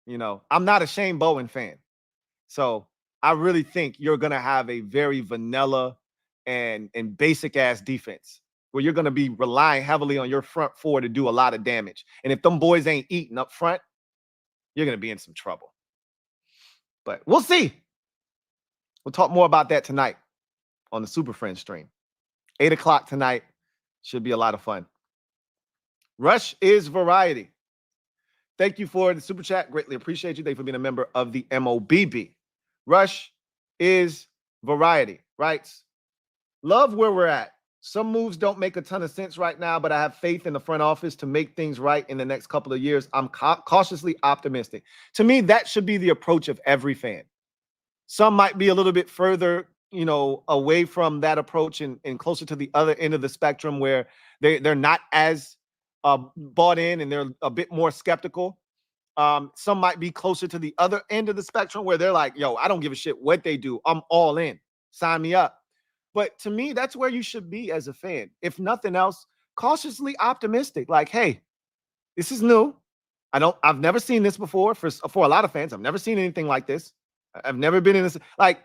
You know, I'm not a Shane Bowen fan. So I really think you're going to have a very vanilla and basic ass defense where you're going to be relying heavily on your front four to do a lot of damage. And if them boys ain't eating up front, you're going to be in some trouble. But we'll see. We'll talk more about that tonight on the Super Friends stream. 8 o'clock tonight. Should be a lot of fun. Rush is variety. Thank you for the super chat. Greatly appreciate you. Thank you for being a member of the MOBB. Rush is variety. Writes, love where we're at. Some moves don't make a ton of sense right now, but I have faith in the front office to make things right in the next couple of years. I'm cautiously optimistic. To me, that should be the approach of every fan. Some might be a little bit further, you know, away from that approach and closer to the other end of the spectrum where they're not as bought in and they're a bit more skeptical. Some might be closer to the other end of the spectrum where they're like, yo, I don't give a shit what they do. I'm all in. Sign me up. But to me, that's where you should be as a fan. If nothing else, cautiously optimistic. Like, hey, this is new. I've never seen this before for a lot of fans. I've never seen anything like this. I've never been in this. Like,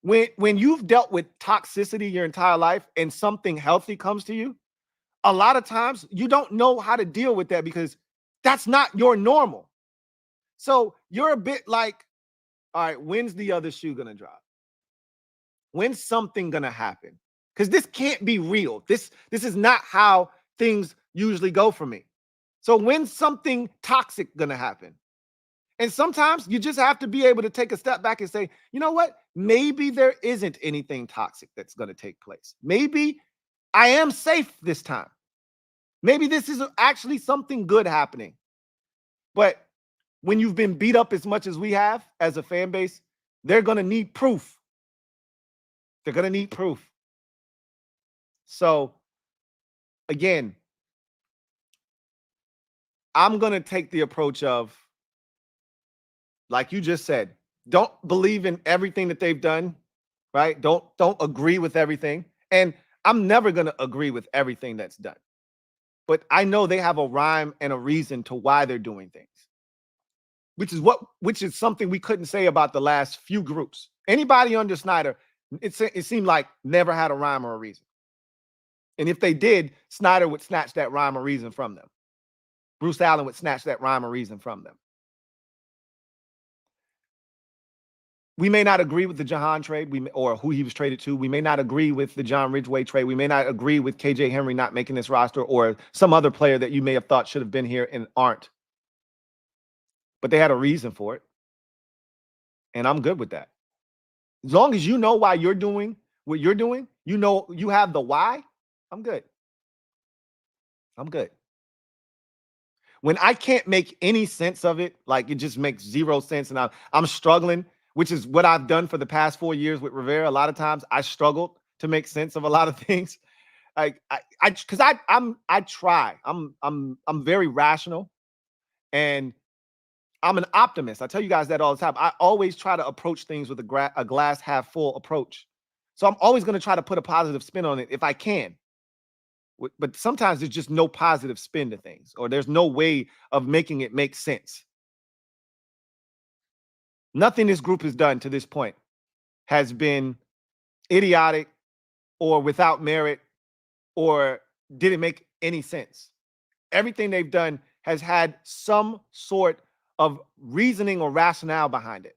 when you've dealt with toxicity your entire life and something healthy comes to you, a lot of times you don't know how to deal with that because that's not your normal. So you're a bit like, all right, when's the other shoe going to drop? When's something going to happen? Because this can't be real. This is not how things usually go for me. So when's something toxic going to happen? And sometimes you just have to be able to take a step back and say, you know what? Maybe there isn't anything toxic that's going to take place. Maybe I am safe this time. Maybe this is actually something good happening. But when you've been beat up as much as we have as a fan base, they're going to need proof. They're going to need proof. So, again, I'm going to take the approach of, like you just said, don't believe in everything that they've done, right? Don't agree with everything. And I'm never going to agree with everything that's done. But I know they have a rhyme and a reason to why they're doing things, which is something we couldn't say about the last few groups. Anybody under Snyder, it seemed like never had a rhyme or a reason. And if they did, Snyder would snatch that rhyme or reason from them. Bruce Allen would snatch that rhyme or reason from them. We may not agree with the Jahan trade or who he was traded to. We may not agree with the John Ridgeway trade. We may not agree with KJ Henry not making this roster or some other player that you may have thought should have been here and aren't. But they had a reason for it. And I'm good with that. As long as you know why you're doing what you're doing, you know you have the why, I'm good. I'm good. When I can't make any sense of it, like it just makes zero sense and I'm struggling, which is what I've done for the past 4 years with Rivera. A lot of times I struggled to make sense of a lot of things. Like I try. I'm very rational and I'm an optimist. I tell you guys that all the time. I always try to approach things with a glass half full approach. So I'm always going to try to put a positive spin on it if I can. But sometimes there's just no positive spin to things, or there's no way of making it make sense. Nothing this group has done to this point has been idiotic or without merit or didn't make any sense. Everything they've done has had some sort of reasoning or rationale behind it.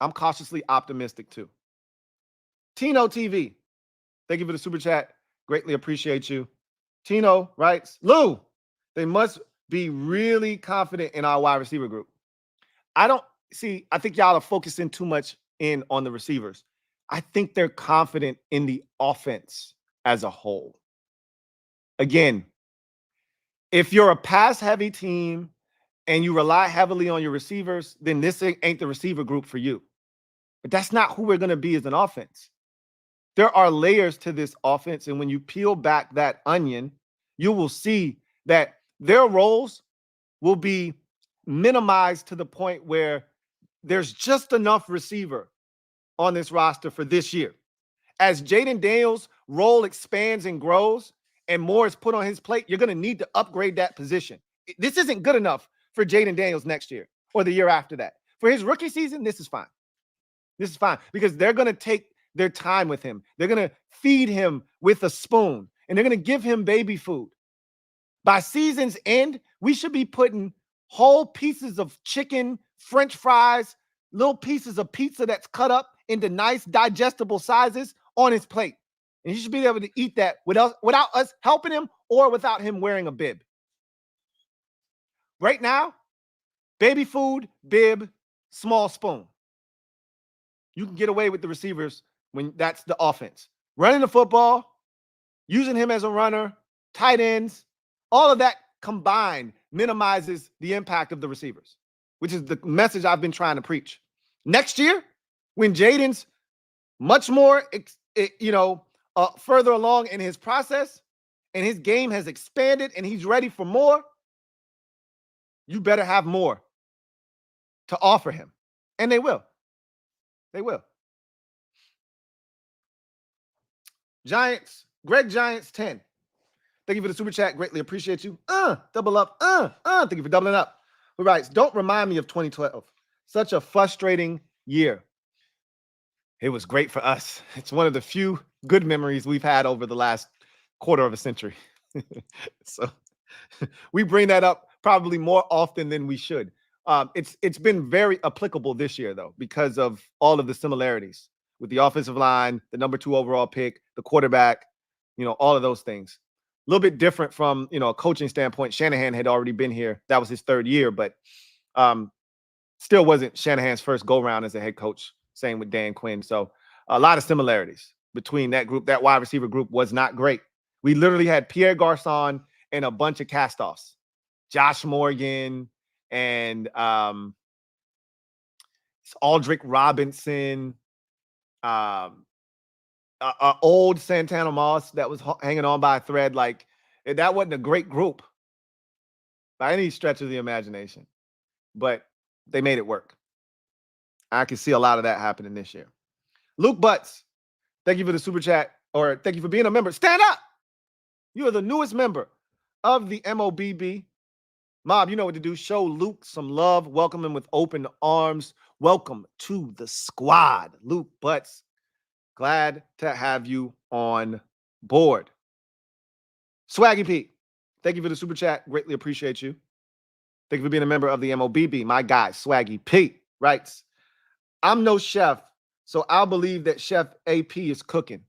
I'm cautiously optimistic too. Tino TV, thank you for the super chat. Greatly appreciate you. Tino writes, Lou, they must be really confident in our wide receiver group. I think y'all are focusing too much in on the receivers. I think they're confident in the offense as a whole. Again, if you're a pass-heavy team and you rely heavily on your receivers, then this ain't the receiver group for you. But that's not who we're going to be as an offense. There are layers to this offense, and when you peel back that onion, you will see that their roles will be minimized to the point where there's just enough receiver on this roster for this year. As Jaden Daniels' role expands and grows and more is put on his plate, you're going to need to upgrade that position. This isn't good enough for Jaden Daniels next year or the year after that. For his rookie season, this is fine. This is fine because they're going to take their time with him. They're going to feed him with a spoon and they're going to give him baby food. By season's end, we should be putting whole pieces of chicken, French fries, little pieces of pizza that's cut up into nice digestible sizes on his plate. And he should be able to eat that without us helping him or without him wearing a bib. Right now, baby food, bib, small spoon. You can get away with the receivers when that's the offense. Running the football, using him as a runner, tight ends, all of that combined minimizes the impact of the receivers, which is the message I've been trying to preach. Next year, when Jaden's much more, further along in his process and his game has expanded and he's ready for more, you better have more to offer him. And they will. They will. Greg Giants 10. Thank you for the super chat. Greatly appreciate you. Double up. Thank you for doubling up. Who writes, don't remind me of 2012. Such a frustrating year. It was great for us. It's one of the few good memories we've had over the last quarter of a century. So we bring that up probably more often than we should. It's been very applicable this year, though, because of all of the similarities with the offensive line, the number 2 overall pick, the quarterback, all of those things. little bit different from, a coaching standpoint. Shanahan had already been here. That was his 3rd year, but still wasn't Shanahan's first go-round as a head coach. Same with Dan Quinn. So a lot of similarities between that group. That wide receiver group was not great. We literally had Pierre Garçon and a bunch of cast-offs. Josh Morgan and Aldrick Robinson, old Santana Moss that was hanging on by a thread. Like, that wasn't a great group by any stretch of the imagination, but they made it work. I can see a lot of that happening this year. Luke Butts, thank you for the super chat, or thank you for being a member. Stand up. You are the newest member of the MOBB. Mob, you know what to do. Show Luke some love. Welcome him with open arms. Welcome to the squad, Luke Butts. Glad to have you on board. Swaggy Pete, thank you for the super chat. Greatly appreciate you. Thank you for being a member of the MOBB. My guy, Swaggy Pete, writes, I'm no chef, so I'll believe that Chef AP is cooking.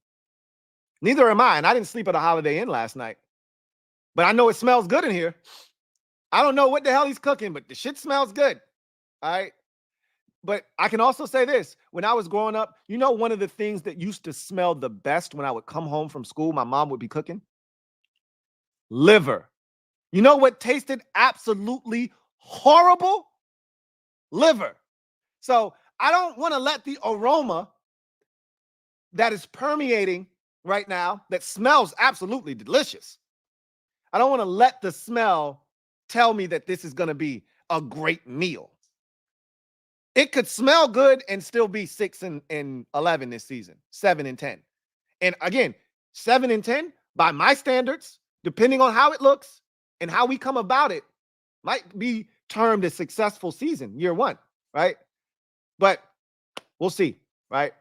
Neither am I, and I didn't sleep at a Holiday Inn last night. But I know it smells good in here. I don't know what the hell he's cooking, but the shit smells good. All right? But I can also say this. When I was growing up, one of the things that used to smell the best when I would come home from school, my mom would be cooking? Liver. You know what tasted absolutely horrible? Liver. So I don't want to let the aroma that is permeating right now, that smells absolutely delicious, I don't want to let the smell tell me that this is going to be a great meal. It could smell good and still be 6-11 this season, 7-10. And again, 7-10 by my standards, depending on how it looks and how we come about it, might be termed a successful season, year 1, right? But we'll see, right?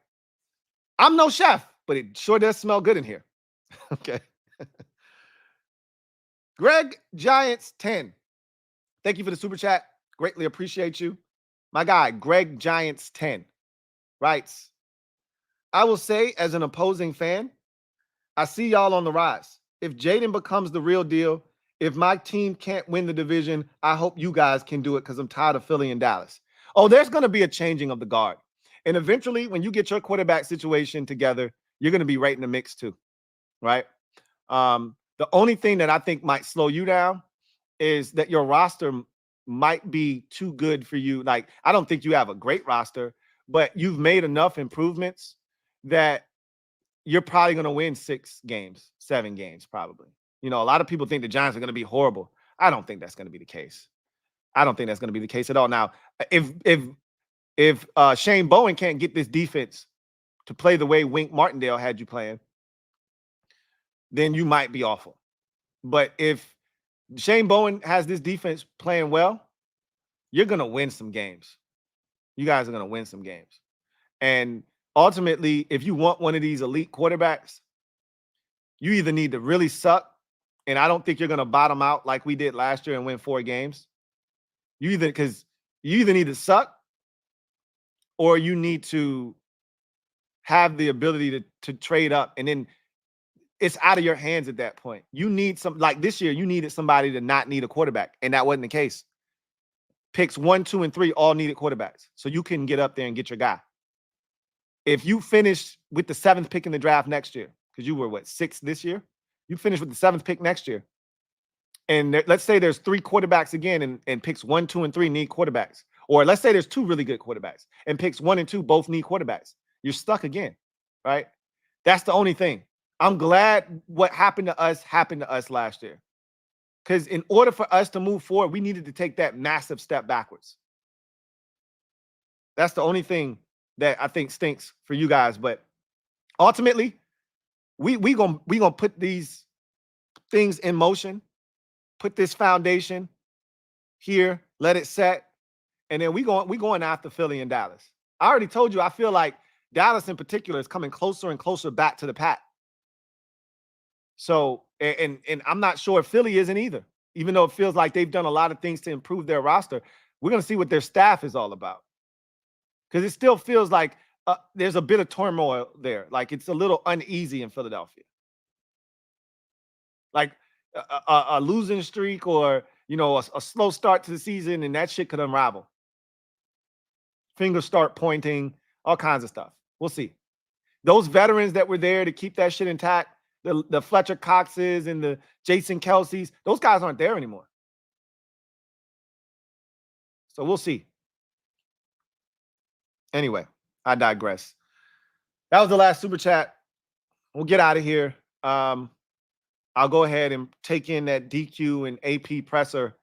I'm no chef, but it sure does smell good in here. Okay. Greg Giants 10. Thank you for the super chat. Greatly appreciate you. My guy, Greg Giants 10, writes, I will say, as an opposing fan, I see y'all on the rise. If Jaden becomes the real deal, if my team can't win the division, I hope you guys can do it because I'm tired of Philly and Dallas. Oh, there's going to be a changing of the guard. And eventually, when you get your quarterback situation together, you're going to be right in the mix too, right? The only thing that I think might slow you down is that your roster might be too good for you. Like, I don't think you have a great roster, but you've made enough improvements that you're probably going to win 6 games, 7 games, probably. A lot of people think the Giants are going to be horrible. I don't think that's going to be the case. I don't think that's going to be the case at all. Now, if Shane Bowen can't get this defense to play the way Wink Martindale had you playing, then you might be awful. But if Shane Bowen has this defense playing well, you're going to win some games. You guys are going to win some games. And ultimately, if you want one of these elite quarterbacks, you either need to really suck, and I don't think you're going to bottom out like we did last year and win 4 games. You either need to suck, or you need to have the ability to trade up, and then it's out of your hands at that point. You need like this year, you needed somebody to not need a quarterback, and that wasn't the case. Picks 1, 2, and 3 all needed quarterbacks, so you can get up there and get your guy. If you finish with the 7th pick in the draft next year, because you were 6th this year, you finish with the 7th pick next year, and let's say there's 3 quarterbacks again, and picks 1, 2, and 3 need quarterbacks, or let's say there's 2 really good quarterbacks, and picks 1 and 2 both need quarterbacks. You're stuck again, right? That's the only thing. I'm glad what happened to us last year. Because in order for us to move forward, we needed to take that massive step backwards. That's the only thing that I think stinks for you guys. But ultimately, we gonna put these things in motion, put this foundation here, let it set, and then we going after Philly and Dallas. I already told you, I feel like Dallas in particular is coming closer and closer back to the pack. So, and I'm not sure if Philly isn't either, even though it feels like they've done a lot of things to improve their roster. We're going to see what their staff is all about, because it still feels like there's a bit of turmoil there. Like, it's a little uneasy in Philadelphia. Like, a losing streak or, you know, a slow start to the season, and that shit could unravel. Fingers start pointing, all kinds of stuff. We'll see. Those veterans that were there to keep that shit intact, the Fletcher Coxes and the Jason Kelce's, those guys aren't there anymore. So we'll see. Anyway, I digress. That was the last super chat. We'll get out of here. I'll go ahead and take in that DQ and AP presser.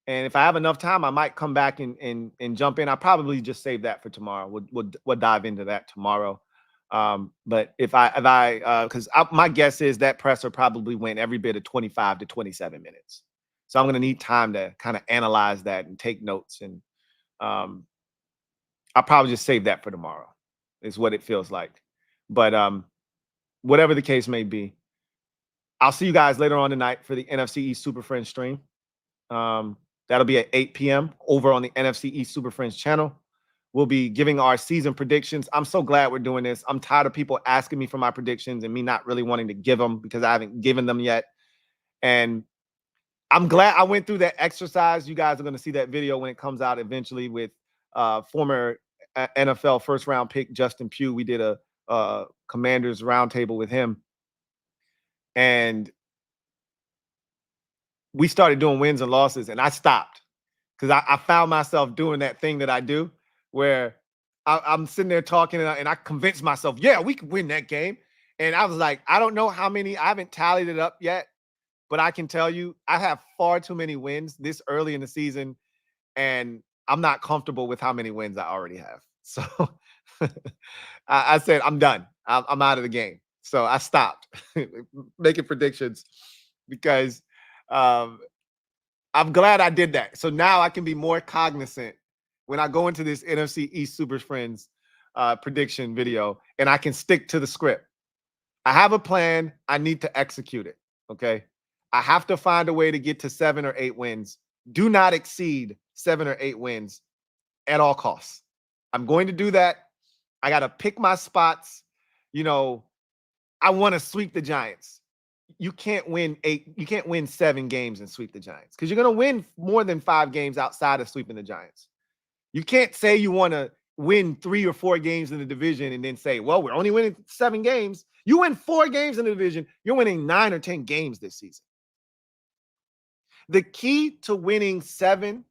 And if I have enough time, I might come back and jump in. I'll probably just save that for tomorrow. We'll dive into that tomorrow. But because my guess is that presser probably went every bit of 25 to 27 minutes. So I'm going to need time to kind of analyze that and take notes. And I'll probably just save that for tomorrow is what it feels like. But whatever the case may be, I'll see you guys later on tonight for the NFC East Super Friends stream. That'll be at 8 p.m. over on the NFC East Super Friends channel. We'll be giving our season predictions. I'm so glad we're doing this. I'm tired of people asking me for my predictions and me not really wanting to give them because I haven't given them yet. And I'm glad I went through that exercise. You guys are going to see that video when it comes out eventually with former NFL first-round pick Justin Pugh. We did a Commanders roundtable with him. And we started doing wins and losses, and I stopped because I found myself doing that thing that I do where I'm sitting there talking and I convinced myself, yeah, we could win that game. And I was like, I don't know how many, I haven't tallied it up yet, but I can tell you I have far too many wins this early in the season, and I'm not comfortable with how many wins I already have. So I said, I'm done. I'm out of the game. So I stopped making predictions because I'm glad I did that. So now I can be more cognizant when I go into this NFC East Super Friends prediction video, and I can stick to the script. I have a plan. I need to execute it. Okay. I have to find a way to get to 7 or 8 wins. Do not exceed 7 or 8 wins at all costs. I'm going to do that. I got to pick my spots. You know, I want to sweep the Giants. You can't win 7 games and sweep the Giants because you're going to win more than 5 games outside of sweeping the Giants. You can't say you want to win 3 or 4 games in the division and then say, well, we're only winning 7 games. You win 4 games in the division, you're winning 9 or 10 games this season. The key to winning 7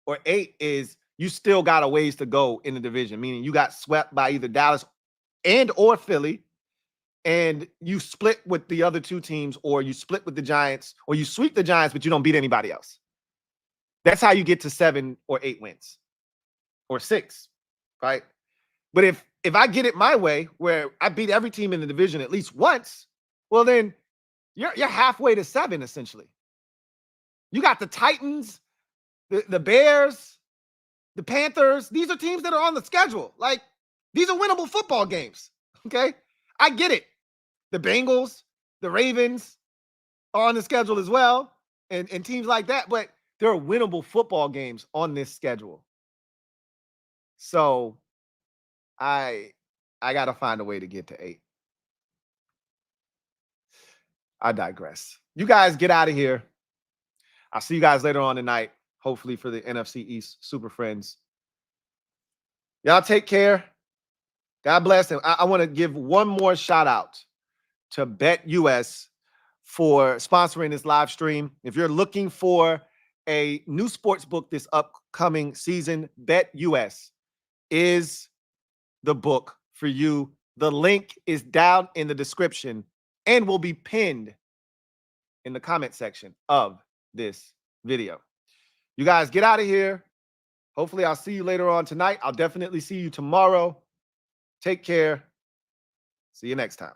or 8 is you still got a ways to go in the division, meaning you got swept by either Dallas and or Philly, and you split with the other 2 teams, or you split with the Giants, or you sweep the Giants, but you don't beat anybody else. That's how you get to 7 or 8 wins, or 6, right? But if I get it my way, where I beat every team in the division at least once, well, then you're halfway to 7, essentially. You got the Titans, the Bears, the Panthers. These are teams that are on the schedule. Like, these are winnable football games, okay? I get it. The Bengals, the Ravens are on the schedule as well, and teams like that, but there are winnable football games on this schedule. So I got to find a way to get to 8. I digress. You guys get out of here. I'll see you guys later on tonight, hopefully for the NFC East Super Friends. Y'all take care. God bless. And I want to give one more shout out to BetUS for sponsoring this live stream. If you're looking for a new sports book this upcoming season, BetUS is the book for you. The link is down in the description and will be pinned in the comment section of this video. You guys get out of here. Hopefully I'll see you later on tonight. I'll definitely see you tomorrow. Take care. See you next time.